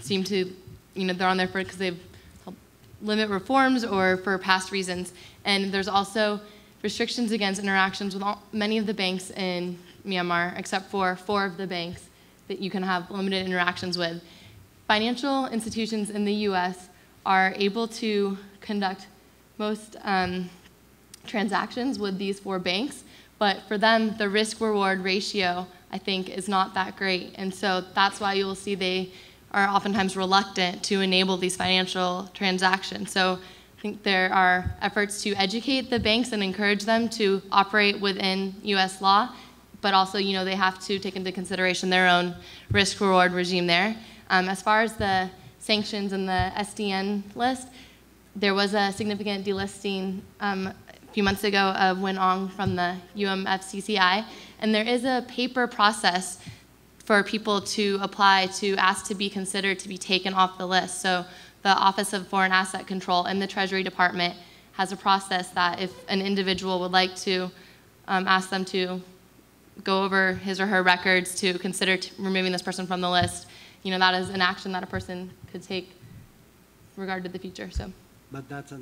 seemed to, they're on there because they've helped limit reforms or for past reasons. And there's also restrictions against interactions with many of the banks in Myanmar, except for 4 of the banks that you can have limited interactions with. Financial institutions in the U.S. are able to conduct most transactions with these 4 banks, but for them, the risk-reward ratio, I think, is not that great. And so that's why you'll see they are oftentimes reluctant to enable these financial transactions. So I think there are efforts to educate the banks and encourage them to operate within U.S. law, but also, they have to take into consideration their own risk-reward regime there. As far as the sanctions and the SDN list, there was a significant delisting a few months ago of Win Ong from the UMFCCI, and there is a paper process for people to apply to ask to be considered to be taken off the list. So the Office of Foreign Asset Control in the Treasury Department has a process that if an individual would like to ask them to go over his or her records to consider removing this person from the list, that is an action that a person could take regard to the future. So. But that's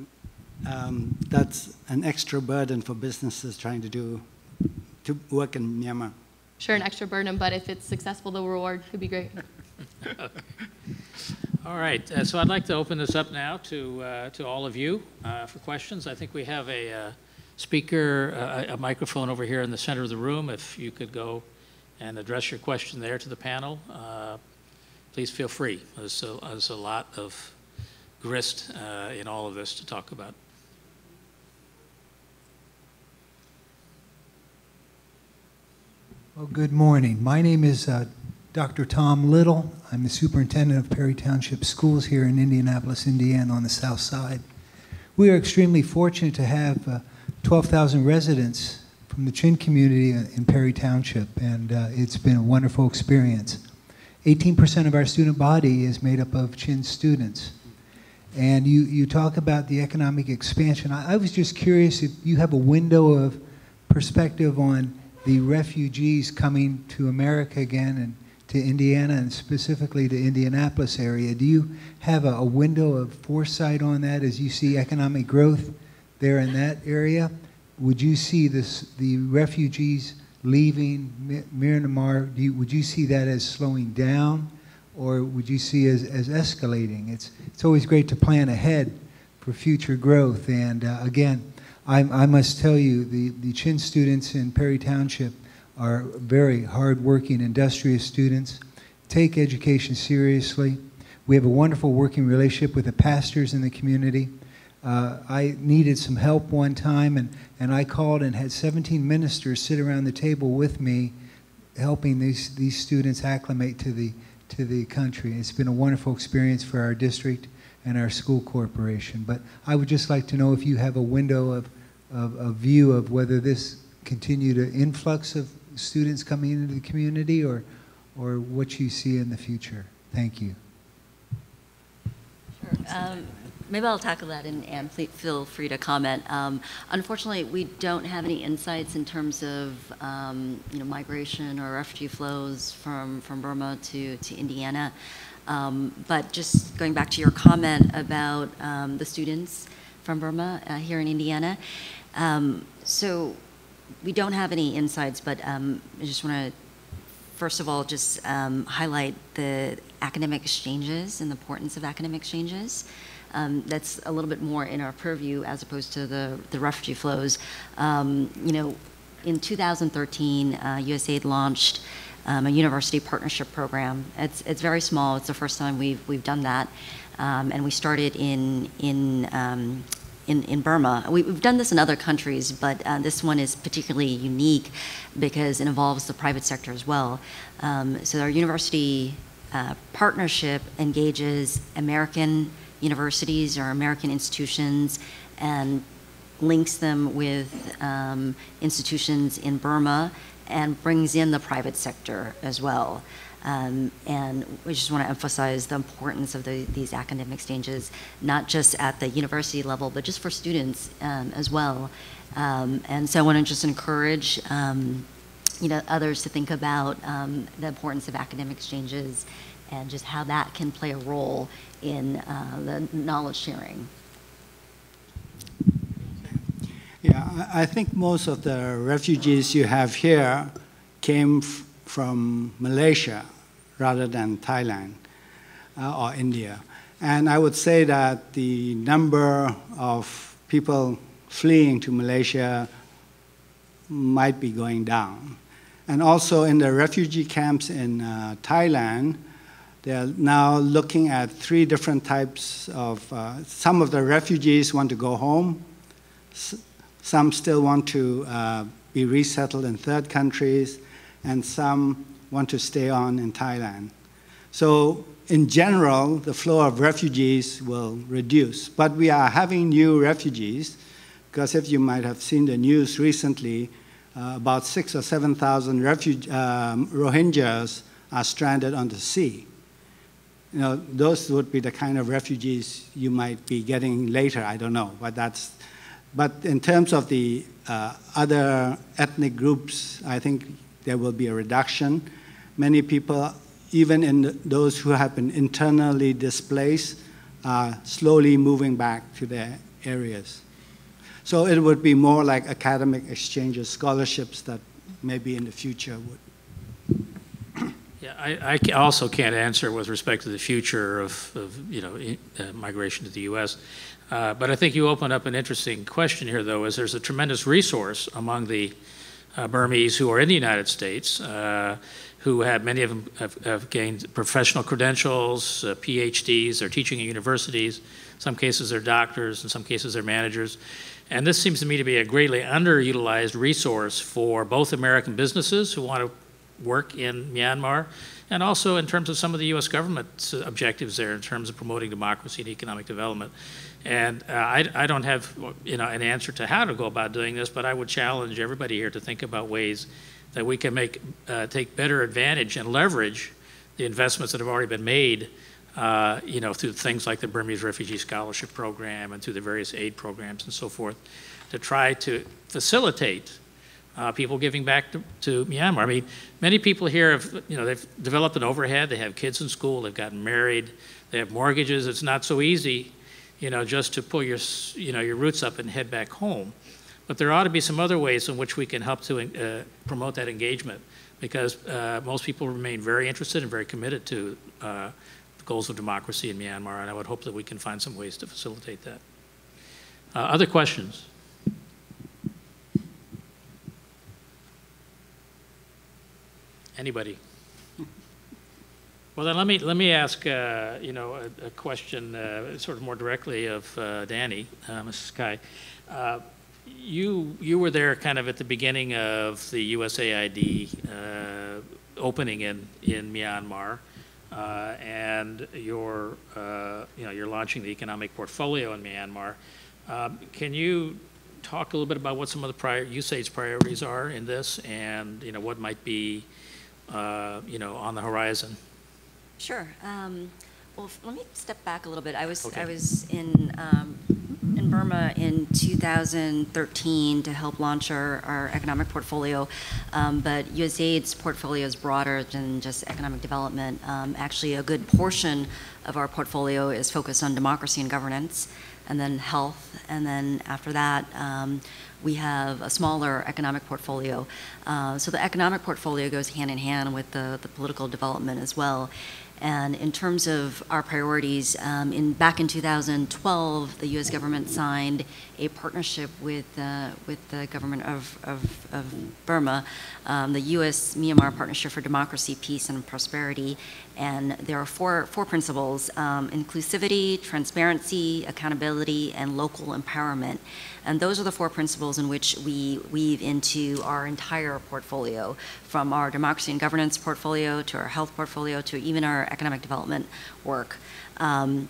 an extra burden for businesses trying to work in Myanmar. Sure, an extra burden, but if it's successful, the reward could be great. Okay. All right, so I'd like to open this up now to all of you for questions. I think we have a speaker, a microphone over here in the center of the room. If you could go and address your question there to the panel, please feel free. There's a lot of grist in all of this to talk about. Well, good morning. My name is Dr. Tom Little. I'm the superintendent of Perry Township Schools here in Indianapolis, Indiana on the south side. We are extremely fortunate to have 12,000 residents from the Chin community in Perry Township, and it's been a wonderful experience. 18% of our student body is made up of Chin students. And you talk about the economic expansion. I was just curious if you have a window of perspective on the refugees coming to America again and to Indiana and specifically to Indianapolis area. Do you have a window of foresight on that as you see economic growth there in that area? Would you see the refugees leaving Myanmar, would you see that as slowing down, or would you see as escalating? It's always great to plan ahead for future growth. And again, I must tell you, the Chin students in Perry Township are very hardworking, industrious students, take education seriously. We have a wonderful working relationship with the pastors in the community. I needed some help one time, and I called and had 17 ministers sit around the table with me, helping these students acclimate to the country. It's been a wonderful experience for our district and our school corporation. But I would just like to know if you have a window of view of whether this continued influx of students coming into the community, or what you see in the future. Thank you. Sure. Maybe I'll tackle that, and please feel free to comment. Unfortunately, we don't have any insights in terms of migration or refugee flows from Burma to Indiana. But just going back to your comment about the students from Burma here in Indiana, so we don't have any insights, but I just want to first of all just highlight the academic exchanges and the importance of academic exchanges. That's a little bit more in our purview as opposed to the refugee flows. In 2013, USAID launched a university partnership program. It's very small. It's the first time we've done that, and we started in Burma. We've done this in other countries, but this one is particularly unique because it involves the private sector as well. So our university partnership engages American universities or American institutions and links them with institutions in Burma and brings in the private sector as well. And we just want to emphasize the importance of these academic exchanges, not just at the university level, but just for students as well. And so I want to just encourage others to think about the importance of academic exchanges and just how that can play a role in the knowledge sharing. Yeah, I think most of the refugees you have here came from Malaysia rather than Thailand or India. And I would say that the number of people fleeing to Malaysia might be going down. And also in the refugee camps in Thailand, they're now looking at 3 different types of, some of the refugees want to go home, some still want to be resettled in third countries, and some want to stay on in Thailand. So in general, the flow of refugees will reduce, but we are having new refugees, because if you might have seen the news recently, about 6,000 or 7,000 Rohingyas are stranded on the sea. Those would be the kind of refugees you might be getting later, I don't know, but in terms of the other ethnic groups, I think there will be a reduction. Many people, even in those who have been internally displaced, are slowly moving back to their areas. So it would be more like academic exchanges, scholarships that maybe in the future would. Yeah, I also can't answer with respect to the future of migration to the U.S. But I think you opened up an interesting question here, though, is there's a tremendous resource among the Burmese who are in the United States, who have, many of them have gained professional credentials, PhDs, they're teaching at universities, in some cases they're doctors, in some cases they're managers. And this seems to me to be a greatly underutilized resource for both American businesses who want to work in Myanmar, and also in terms of some of the U.S. government's objectives there in terms of promoting democracy and economic development. And I don't have an answer to how to go about doing this, but I would challenge everybody here to think about ways that we can take better advantage and leverage the investments that have already been made, through things like the Burmese Refugee Scholarship Program and through the various aid programs and so forth, to try to facilitate people giving back to Myanmar. I mean, many people here have, they've developed an overhead, they have kids in school, they've gotten married, they have mortgages. It's not so easy, just to pull your roots up and head back home. But there ought to be some other ways in which we can help to promote that engagement, because most people remain very interested and very committed to the goals of democracy in Myanmar, and I would hope that we can find some ways to facilitate that. Other questions? Anybody? Well, then let me ask you know, a question sort of more directly of Danny, Mrs. Kai. You were there kind of at the beginning of the USAID opening in Myanmar, and you're you know, you're launching the economic portfolio in Myanmar. Can you talk a little bit about what some of the USAID's priorities are in this, and you know, what might be you know, on the horizon? Sure. Well, let me step back a little bit. I was in Burma in 2013 to help launch our economic portfolio, but USAID's portfolio is broader than just economic development. Actually, a good portion of our portfolio is focused on democracy and governance, and then health, and then after that, we have a smaller economic portfolio. So the economic portfolio goes hand in hand with the political development as well. And in terms of our priorities, back in 2012, the U.S. government signed a partnership with the government of Burma, the U.S. Myanmar Partnership for Democracy, Peace, and Prosperity. And there are four principles: inclusivity, transparency, accountability, and local empowerment. And those are the four principles in which we weave into our entire portfolio, from our democracy and governance portfolio to our health portfolio to even our economic development work. And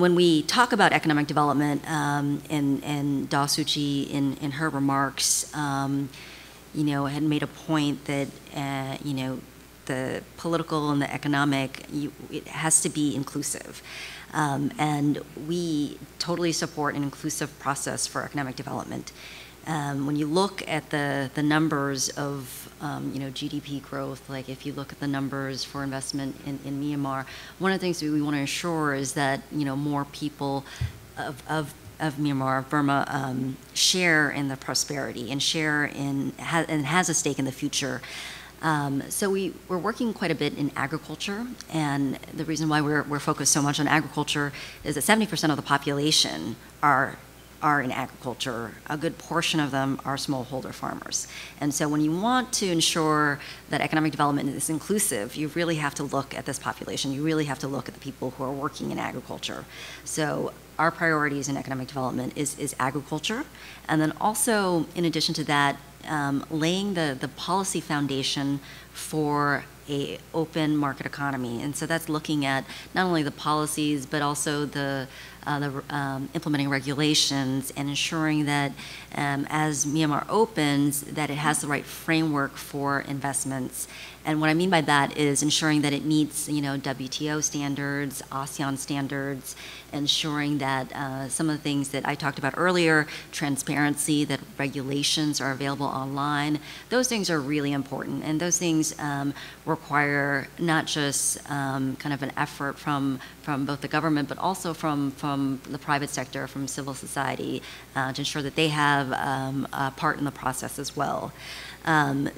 when we talk about economic development, and Daw Suu Kyi in her remarks, you know, had made a point that, you know, the political and the economic, it has to be inclusive. And we totally support an inclusive process for economic development. When you look at the numbers of you know, GDP growth, like if you look at the numbers for investment in Myanmar, one of the things that we want to ensure is that, you know, more people of Myanmar, Burma, share in the prosperity and share in and has a stake in the future. So we're working quite a bit in agriculture, and the reason why we're focused so much on agriculture is that 70% of the population are in agriculture. A good portion of them are smallholder farmers. And so when you want to ensure that economic development is inclusive, you really have to look at this population. You really have to look at the people who are working in agriculture. So our priorities in economic development is agriculture, and then also, in addition to that, laying the policy foundation for a open market economy. And so that's looking at not only the policies, but also the implementing regulations and ensuring that as Myanmar opens, that it has the right framework for investments. And what I mean by that is ensuring that it meets, you know, WTO standards, ASEAN standards, ensuring that some of the things that I talked about earlier, transparency, that regulations are available online, those things are really important. And those things require not just kind of an effort from both the government, but also from the private sector, from civil society, to ensure that they have a part in the process as well.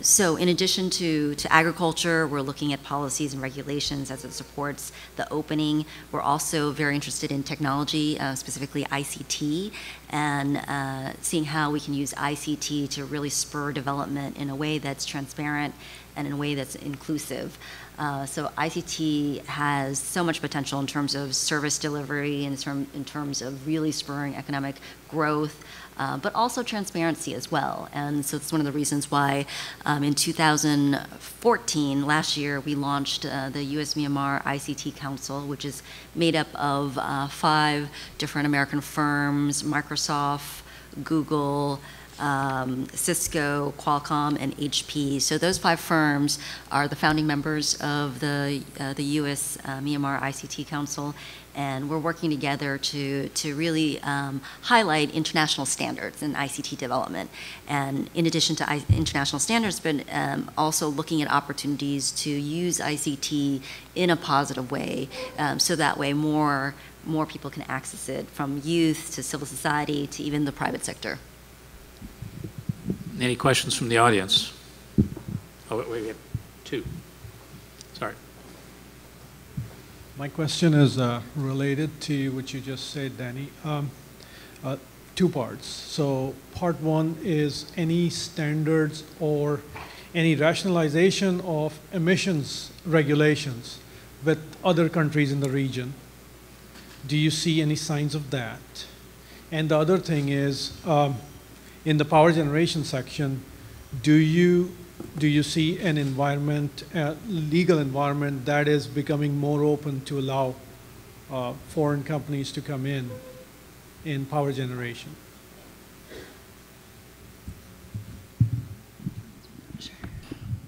So in addition to agriculture, we're looking at policies and regulations as it supports the opening. We're also very interested in technology, specifically ICT, and seeing how we can use ICT to really spur development in a way that's transparent and in a way that's inclusive. So ICT has so much potential in terms of service delivery, in terms of really spurring economic growth, but also transparency as well. And so it's one of the reasons why in 2014, last year, we launched the U.S. Myanmar ICT Council, which is made up of 5 different American firms: Microsoft, Google, Cisco, Qualcomm, and HP. So those 5 firms are the founding members of the U.S. Myanmar ICT Council, and we're working together to really highlight international standards in ICT development. And in addition to international standards, but also looking at opportunities to use ICT in a positive way, so that way more people can access it, from youth to civil society to even the private sector. Any questions from the audience? Oh, wait, we have 2. Sorry. My question is related to what you just said, Danny. 2 parts. So part 1 is any standards or any rationalization of emissions regulations with other countries in the region? Do you see any signs of that? And the other thing is, in the power generation section, do you see an environment, legal environment that is becoming more open to allow foreign companies to come in power generation?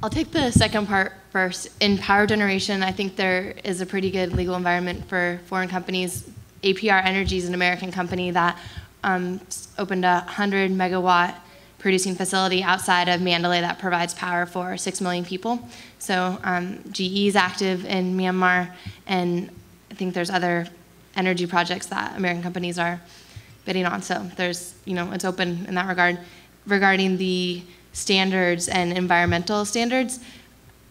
I'll take the second part first. In power generation, I think there is a pretty good legal environment for foreign companies. APR Energy is an American company that opened a 100 megawatt producing facility outside of Mandalay that provides power for 6 million people. So GE is active in Myanmar, and I think there's other energy projects that American companies are bidding on. So there's, it's open in that regard. Regarding the standards and environmental standards,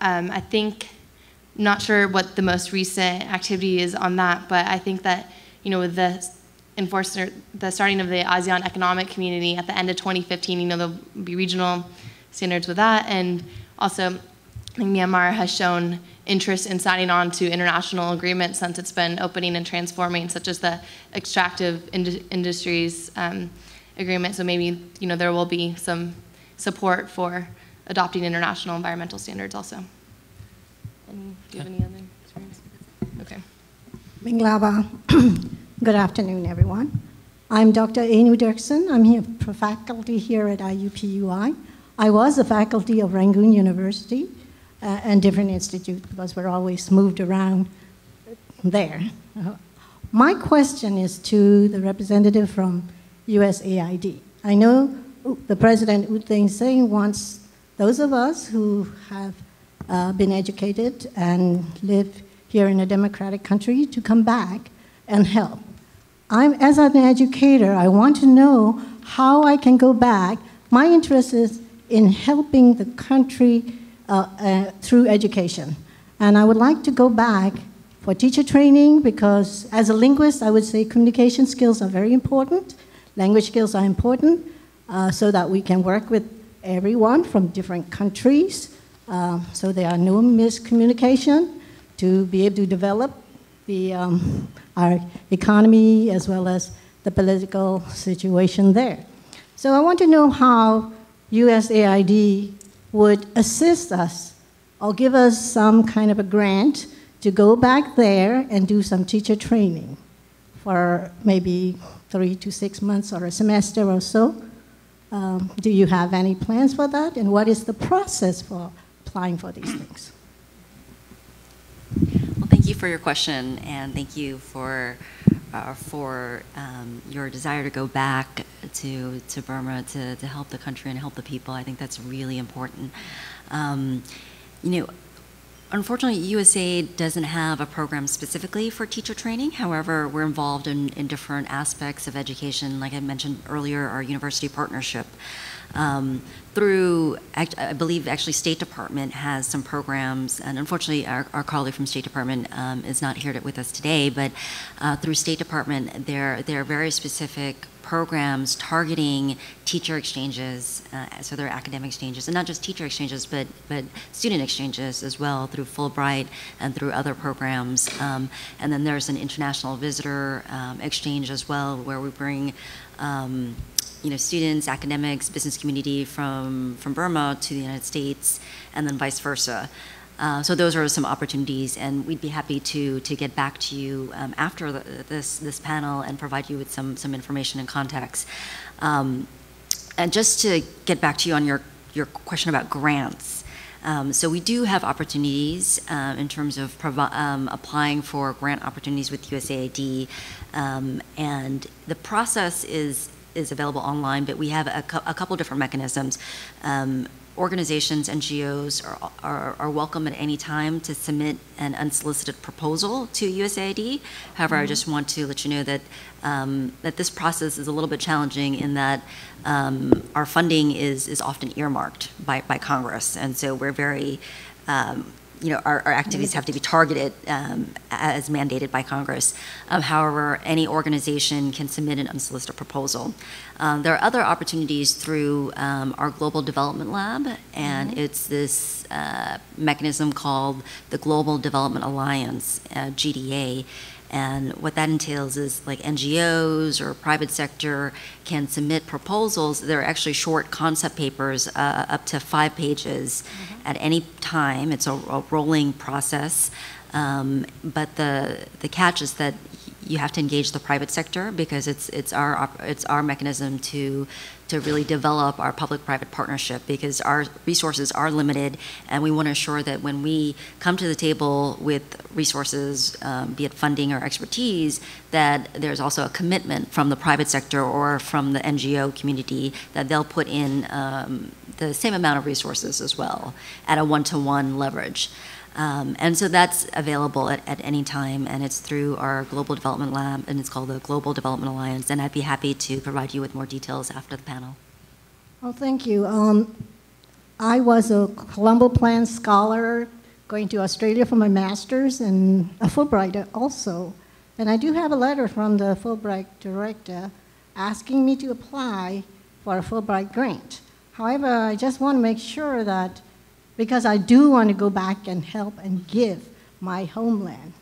I think, not sure what the most recent activity is on that, but I think that, with the starting of the ASEAN Economic Community at the end of 2015, there'll be regional standards with that, and also I think Myanmar has shown interest in signing on to international agreements since it's been opening and transforming, such as the extractive industries agreement. So maybe there will be some support for adopting international environmental standards also. And do you have any other experience? Okay. Minglaba. Good afternoon, everyone. I'm Dr. Anu Dirksen. I'm here for faculty here at IUPUI. I was a faculty of Rangoon University and different institutes because we're always moved around there. My question is to the representative from USAID. I know the President U Thein Sein wants those of us who have been educated and live here in a democratic country to come back and help. As an educator, I want to know how I can go back. My interest is in helping the country through education. And I would like to go back for teacher training because as a linguist, I would say communication skills are very important. Language skills are important. So that we can work with everyone from different countries, so there are no miscommunication, to be able to develop our economy as well as the political situation there. So I want to know how USAID would assist us or give us some kind of a grant to go back there and do some teacher training for maybe 3 to 6 months or a semester or so. Do you have any plans for that? And what is the process for applying for these things? Well, thank you for your question, and thank you for your desire to go back to Burma to help the country and help the people. I think that's really important. Unfortunately, USAID doesn't have a program specifically for teacher training. However, we're involved in different aspects of education. Like I mentioned earlier, our university partnership. I believe actually State Department has some programs, and unfortunately our colleague from State Department is not here with us today, but through State Department there are very specific programs targeting teacher exchanges, so there are academic exchanges, and not just teacher exchanges, but student exchanges as well through Fulbright and through other programs. And then there's an international visitor exchange as well, where we bring students, academics, business community from Burma to the United States, and then vice versa. So those are some opportunities, and we'd be happy to get back to you after this panel and provide you with some information and context. And just to get back to you on your question about grants. So we do have opportunities in terms of applying for grant opportunities with USAID, and the process is available online, but we have a couple different mechanisms. Organizations, NGOs are welcome at any time to submit an unsolicited proposal to USAID. However, I just want to let you know that that this process is a little bit challenging in that our funding is often earmarked by Congress, and so we're very our activities have to be targeted as mandated by Congress. However, any organization can submit an unsolicited proposal. There are other opportunities through our Global Development Lab, and it's this mechanism called the Global Development Alliance, GDA. And what that entails is like NGOs or private sector can submit proposals. They're actually short concept papers, up to 5 pages at any time. It's a rolling process. But the catch is that you have to engage the private sector, because it's our mechanism to really develop our public-private partnership, because our resources are limited, and we want to ensure that when we come to the table with resources, be it funding or expertise, that there's also a commitment from the private sector or from the NGO community that they'll put in the same amount of resources as well at a one-to-one leverage. And so that's available at any time, and it's through our Global Development Lab, and it's called the Global Development Alliance, and I'd be happy to provide you with more details after the panel. Well, thank you. I was a Colombo Plan scholar going to Australia for my master's, and a Fulbright also. And I do have a letter from the Fulbright director asking me to apply for a Fulbright grant. However, I just want to make sure that, because I do want to go back and help and give my homeland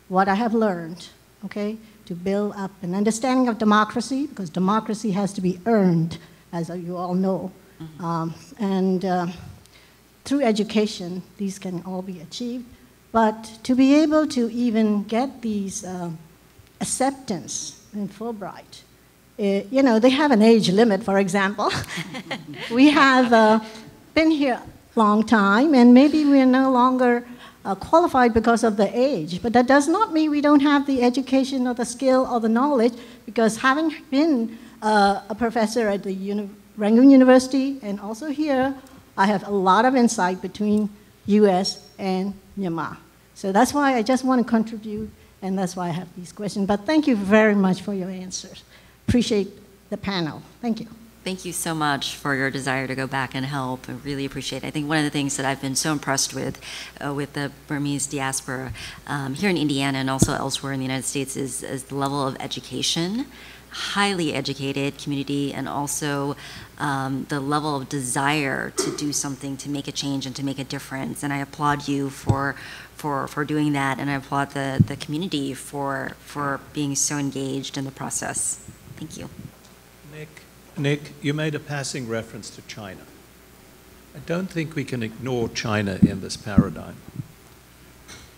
what I have learned, okay, to build up an understanding of democracy, because democracy has to be earned, as you all know. Through education, these can all be achieved. But to be able to even get these acceptance in Fulbright, they have an age limit, for example. We have been here long time, and maybe we're no longer qualified because of the age. But that does not mean we don't have the education or the skill or the knowledge, because having been a professor at the Rangoon University and also here, I have a lot of insight between US and Myanmar. So that's why I just want to contribute, and that's why I have these questions. But thank you very much for your answers. Appreciate the panel. Thank you. Thank you so much for your desire to go back and help. I really appreciate it. I think one of the things that I've been so impressed with the Burmese diaspora here in Indiana and also elsewhere in the United States is the level of education, highly educated community, and also the level of desire to do something, to make a change and to make a difference. And I applaud you for doing that, and I applaud the community for being so engaged in the process. Thank you. Nick, you made a passing reference to China. I don't think we can ignore China in this paradigm.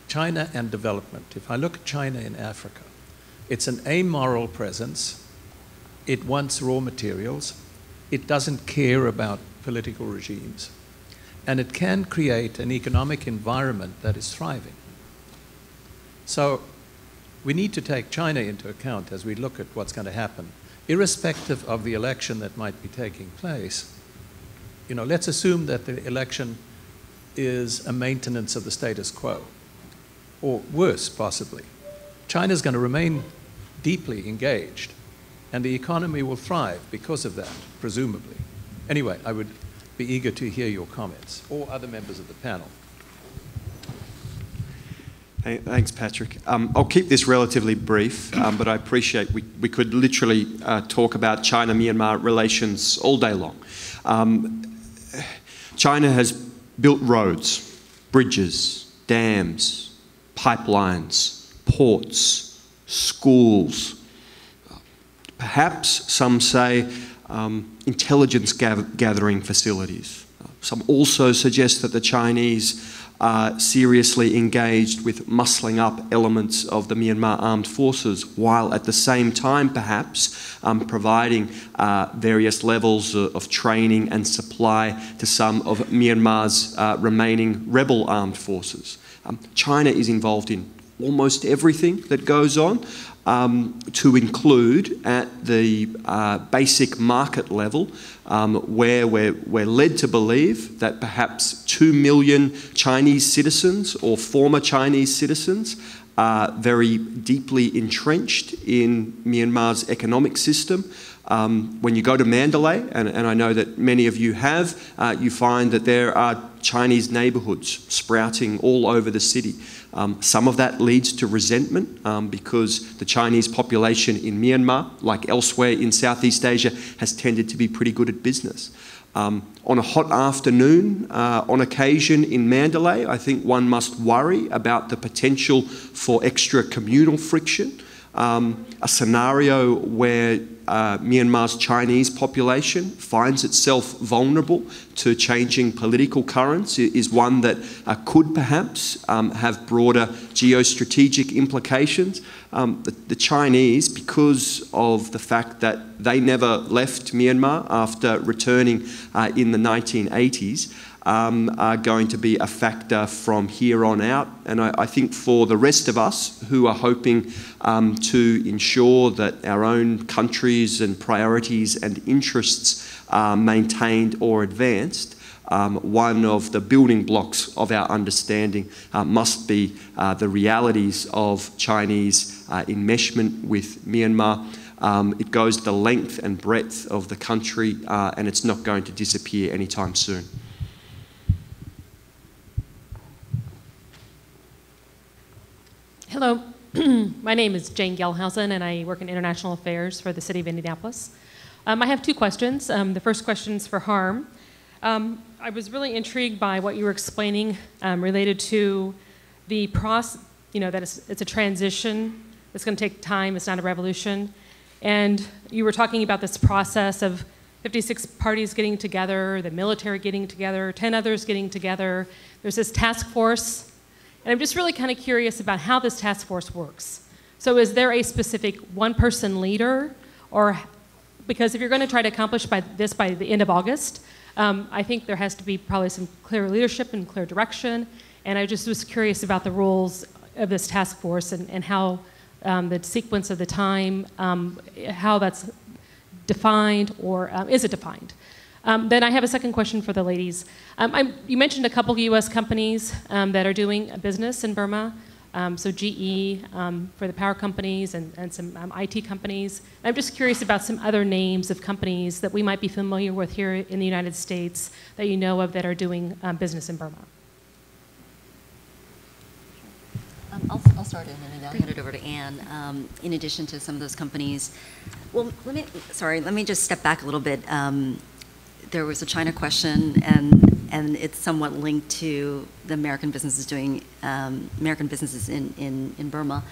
China and development. If I look at China in Africa, it's an amoral presence. It wants raw materials. It doesn't care about political regimes. And it can create an economic environment that is thriving. So we need to take China into account as we look at what's going to happen. Irrespective of the election that might be taking place, let's assume that the election is a maintenance of the status quo, or worse, possibly. China's going to remain deeply engaged, and the economy will thrive because of that, presumably. Anyway, I would be eager to hear your comments, or other members of the panel. Thanks, Patrick. I'll keep this relatively brief, but I appreciate we could literally talk about China-Myanmar relations all day long. China has built roads, bridges, dams, pipelines, ports, schools, perhaps some say intelligence gathering facilities. Some also suggest that the Chinese are seriously engaged with muscling up elements of the Myanmar armed forces, while at the same time perhaps providing various levels of training and supply to some of Myanmar's remaining rebel armed forces. China is involved in almost everything that goes on, to include at the basic market level, where we're led to believe that perhaps 2 million Chinese citizens or former Chinese citizens are very deeply entrenched in Myanmar's economic system, When you go to Mandalay, and I know that many of you have, you find that there are Chinese neighbourhoods sprouting all over the city. Some of that leads to resentment because the Chinese population in Myanmar, like elsewhere in Southeast Asia, has tended to be pretty good at business. On a hot afternoon, on occasion in Mandalay, I think one must worry about the potential for extra communal friction. A scenario where Myanmar's Chinese population finds itself vulnerable to changing political currents is one that could perhaps have broader geostrategic implications. The Chinese, because of the fact that they never left Myanmar after returning in the 1980s, are going to be a factor from here on out. And I think for the rest of us who are hoping to ensure that our own countries and priorities and interests are maintained or advanced, one of the building blocks of our understanding must be the realities of Chinese enmeshment with Myanmar. It goes the length and breadth of the country, and it's not going to disappear anytime soon. Hello, my name is Jane Gelhausen, and I work in international affairs for the city of Indianapolis. I have two questions. The first question is for Harm. I was really intrigued by what you were explaining related to the process, that it's a transition. It's going to take time. It's not a revolution. And you were talking about this process of 56 parties getting together, the military getting together, 10 others getting together. There's this task force. And I'm just really kind of curious about how this task force works. So is there a specific one-person leader? Or, because if you're going to try to accomplish this by the end of August, I think there has to be probably some clear leadership and clear direction. And I just was curious about the roles of this task force and how the sequence of the time, how that's defined, or is it defined? Then I have a second question for the ladies. You mentioned a couple of U.S. companies that are doing business in Burma. So GE for the power companies and some IT companies. I'm just curious about some other names of companies that we might be familiar with here in the United States that you know of that are doing business in Burma. I'll start and then I'll hand it over to Anne. In addition to some of those companies, well, let me just step back a little bit. There was a China question, and it's somewhat linked to the American businesses in Burma.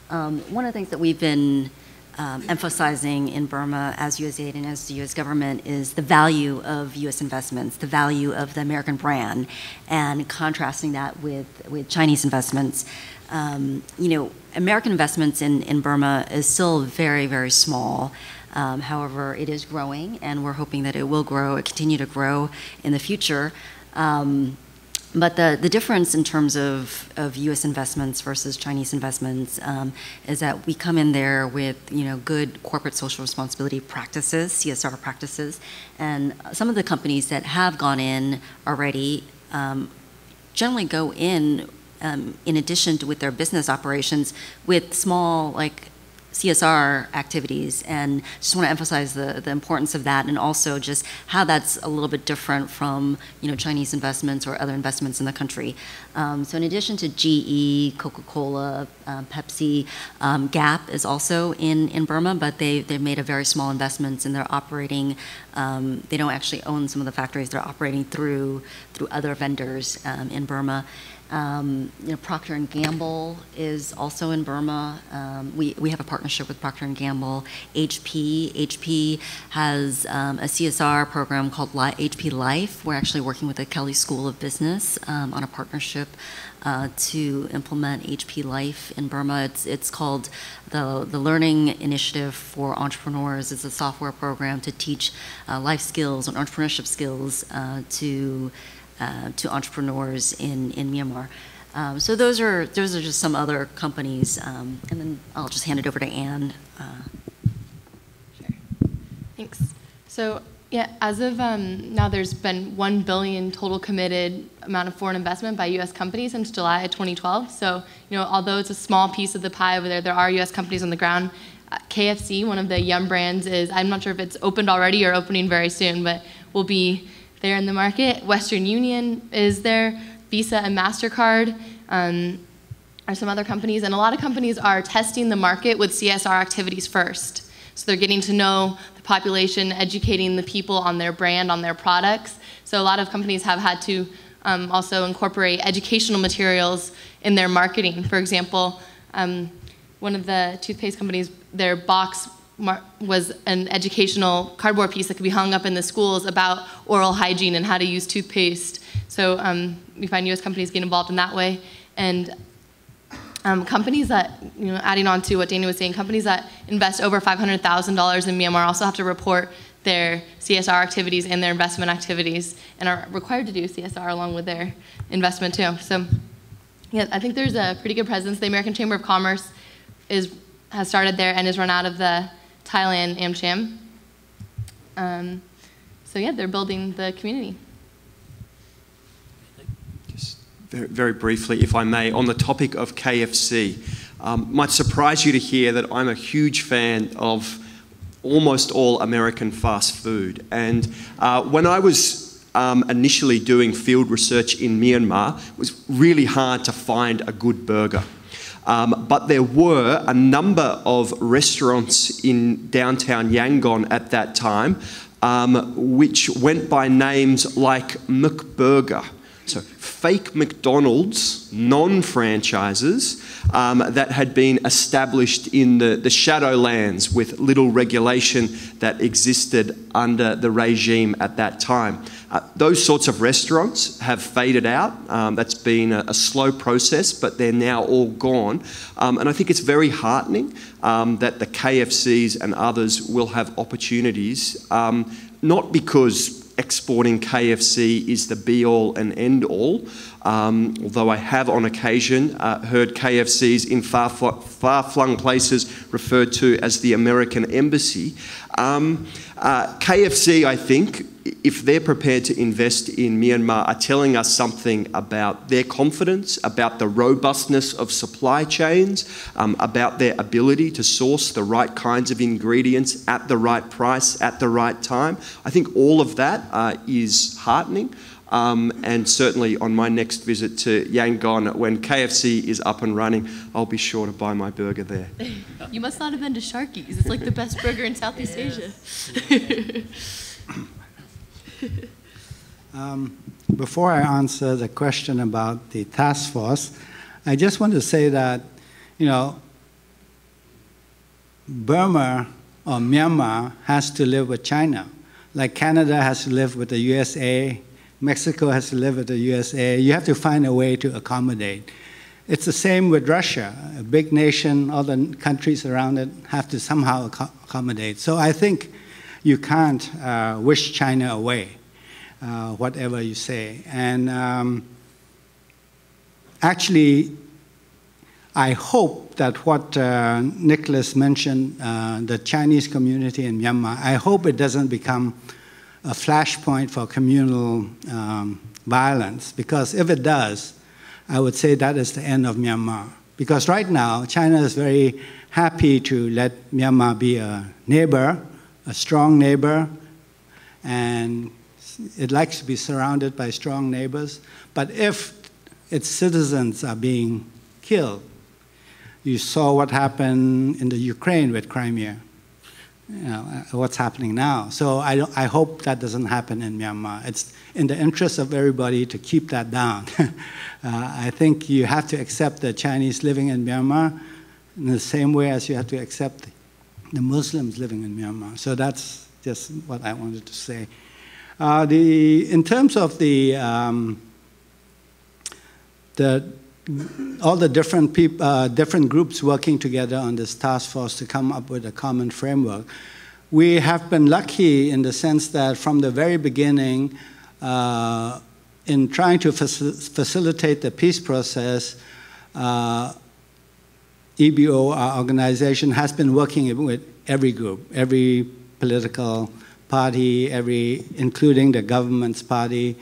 One of the things that we've been emphasizing in Burma as USAID and as the U.S. government is the value of U.S. investments, the value of the American brand, and contrasting that with Chinese investments. American investments in Burma is still very, very small. However, it is growing, and we're hoping that it will continue to grow in the future. But the difference in terms of U.S. investments versus Chinese investments is that we come in there with good corporate social responsibility practices, CSR practices, and some of the companies that have gone in already generally go in addition to with their business operations with small CSR activities, and just want to emphasize the importance of that, and also just how that's a little bit different from Chinese investments or other investments in the country. So in addition to GE, Coca-Cola, Pepsi, Gap is also in Burma, but they've made a very small investments, and they're operating. They don't actually own some of the factories; they're operating through other vendors in Burma. Procter & Gamble is also in Burma. We have a partnership with Procter & Gamble. HP has a CSR program called HP Life. We're actually working with the Kelley School of Business on a partnership to implement HP Life in Burma. It's called the Learning Initiative for Entrepreneurs. It's a software program to teach life skills and entrepreneurship skills to entrepreneurs in Myanmar. So those are just some other companies, and then I'll just hand it over to Anne. Sure. Thanks. So yeah, as of now, there's been $1 billion total committed amount of foreign investment by U.S. companies since July of 2012. So although it's a small piece of the pie over there, there are U.S. companies on the ground. KFC, one of the Yum brands, I'm not sure if it's opened already or opening very soon, but will be there in the market. Western Union is there. Visa and MasterCard are some other companies. And a lot of companies are testing the market with CSR activities first. So they're getting to know the population, educating the people on their brand, on their products. So a lot of companies have had to also incorporate educational materials in their marketing. For example, one of the toothpaste companies, their box was an educational cardboard piece that could be hung up in the schools about oral hygiene and how to use toothpaste. So we find U.S. companies get involved in that way. And companies that, adding on to what Daniel was saying, companies that invest over $500,000 in Myanmar also have to report their CSR activities and their investment activities and are required to do CSR along with their investment too. So yeah, I think there's a pretty good presence. The American Chamber of Commerce has started there and is run out of the Thailand AmCham. So yeah, they're building the community. Just very briefly, if I may, on the topic of KFC, might surprise you to hear that I'm a huge fan of almost all American fast food. And when I was initially doing field research in Myanmar, it was really hard to find a good burger. But there were a number of restaurants in downtown Yangon at that time which went by names like McBurger. So fake McDonald's, non-franchises that had been established in the Shadowlands with little regulation that existed under the regime at that time. Those sorts of restaurants have faded out. That's been a slow process, but they're now all gone. And I think it's very heartening that the KFCs and others will have opportunities, not because exporting KFC is the be-all and end-all, although I have on occasion heard KFCs in far-flung places referred to as the American Embassy. KFC, I think, if they're prepared to invest in Myanmar, are telling us something about their confidence, about the robustness of supply chains, about their ability to source the right kinds of ingredients at the right price, at the right time. I think all of that is heartening. And certainly on my next visit to Yangon, when KFC is up and running, I'll be sure to buy my burger there. You must not have been to Sharky's. It's like the best burger in Southeast Asia. Before I answer the question about the task force, I just want to say that, Burma or Myanmar has to live with China, like Canada has to live with the USA, Mexico has to live with the USA. You have to find a way to accommodate. It's the same with Russia. A big nation, all the countries around it have to somehow accommodate. So I think you can't wish China away, whatever you say. And actually, I hope that what Nicholas mentioned, the Chinese community in Myanmar, I hope it doesn't become a flashpoint for communal violence, because if it does, I would say that is the end of Myanmar. Because right now, China is very happy to let Myanmar be a neighbor, a strong neighbor, and it likes to be surrounded by strong neighbors. But if its citizens are being killed, you saw what happened in the Ukraine with Crimea, what's happening now. So I hope that doesn't happen in Myanmar. It's in the interest of everybody to keep that down. I think you have to accept the Chinese living in Myanmar in the same way as you have to accept the Muslims living in Myanmar. So that's just what I wanted to say. In terms of all the different groups working together on this task force to come up with a common framework, we have been lucky in the sense that from the very beginning, in trying to facilitate the peace process, EBO, our organization, has been working with every group, every political party, including the government's party.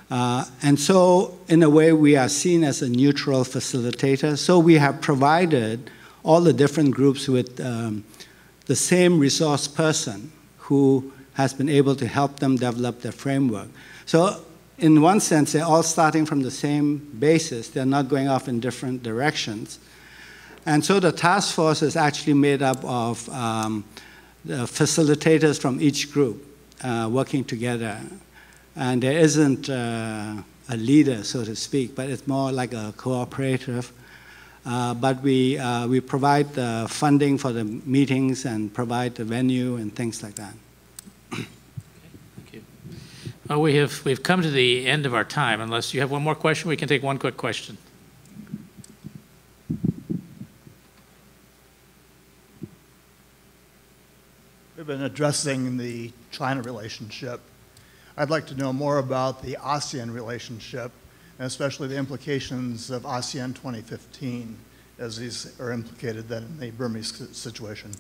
And so, in a way, we are seen as a neutral facilitator. So we have provided all the different groups with the same resource person who has been able to help them develop their framework. So in one sense, they're all starting from the same basis. They're not going off in different directions. And so the task force is actually made up of the facilitators from each group working together. And there isn't a leader, so to speak, but it's more like a cooperative. But we provide the funding for the meetings and provide the venue and things like that. Thank you. Well, we've come to the end of our time. Unless you have one more question, we can take one quick question. We've been addressing the China relationship. I'd like to know more about the ASEAN relationship, and especially the implications of ASEAN 2015 as these are implicated then in the Burmese situation.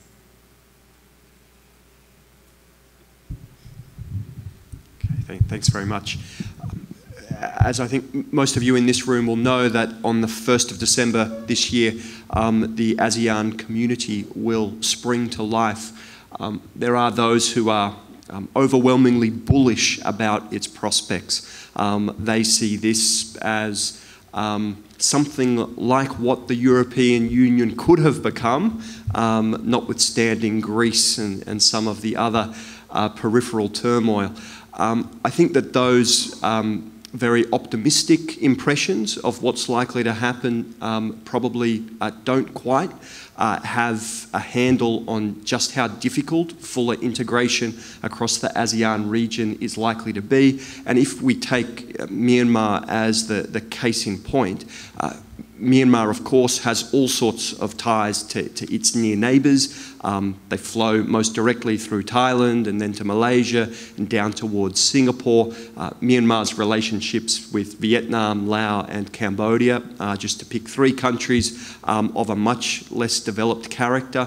Okay, thanks very much. As I think most of you in this room will know, that on the 1st of December this year, the ASEAN community will spring to life. There are those who are overwhelmingly bullish about its prospects. They see this as something like what the European Union could have become, notwithstanding Greece and some of the other peripheral turmoil. I think that those very optimistic impressions of what's likely to happen probably don't quite have a handle on just how difficult fuller integration across the ASEAN region is likely to be. And if we take Myanmar as the case in point, Myanmar, of course, has all sorts of ties to its near neighbours. They flow most directly through Thailand and then to Malaysia and down towards Singapore. Myanmar's relationships with Vietnam, Laos and Cambodia, just to pick three countries of a much less developed character.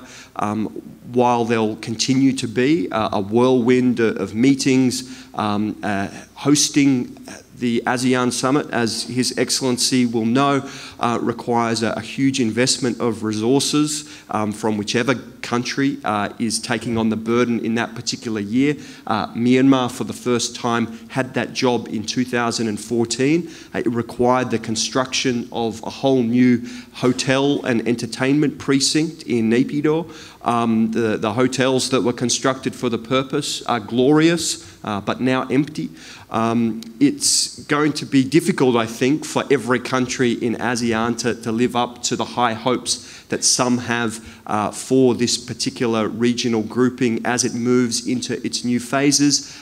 While there'll continue to be a whirlwind of meetings, hosting the ASEAN Summit, as His Excellency will know, requires a huge investment of resources from whichever country is taking on the burden in that particular year. Myanmar, for the first time, had that job in 2014. It required the construction of a whole new hotel and entertainment precinct in Naypyidaw. The hotels that were constructed for the purpose are glorious, but now empty. It's going to be difficult, I think, for every country in ASEAN to live up to the high hopes that some have for this particular regional grouping as it moves into its new phases.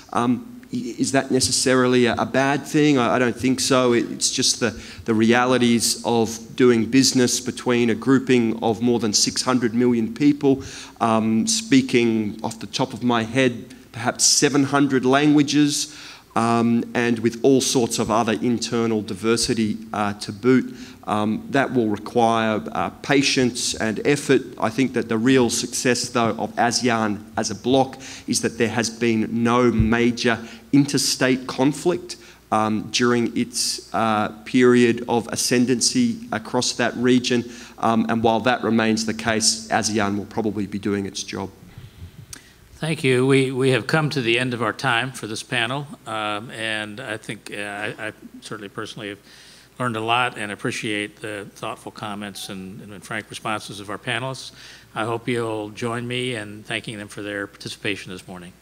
Is that necessarily a bad thing? I don't think so. It's just the realities of doing business between a grouping of more than 600 million people, speaking off the top of my head, perhaps 700 languages, and with all sorts of other internal diversity to boot. That will require patience and effort. I think that the real success, though, of ASEAN as a bloc is that there has been no major interstate conflict during its period of ascendancy across that region. And while that remains the case, ASEAN will probably be doing its job. Thank you. We have come to the end of our time for this panel, and I think I certainly personally have learned a lot and appreciate the thoughtful comments and frank responses of our panelists. I hope you'll join me in thanking them for their participation this morning.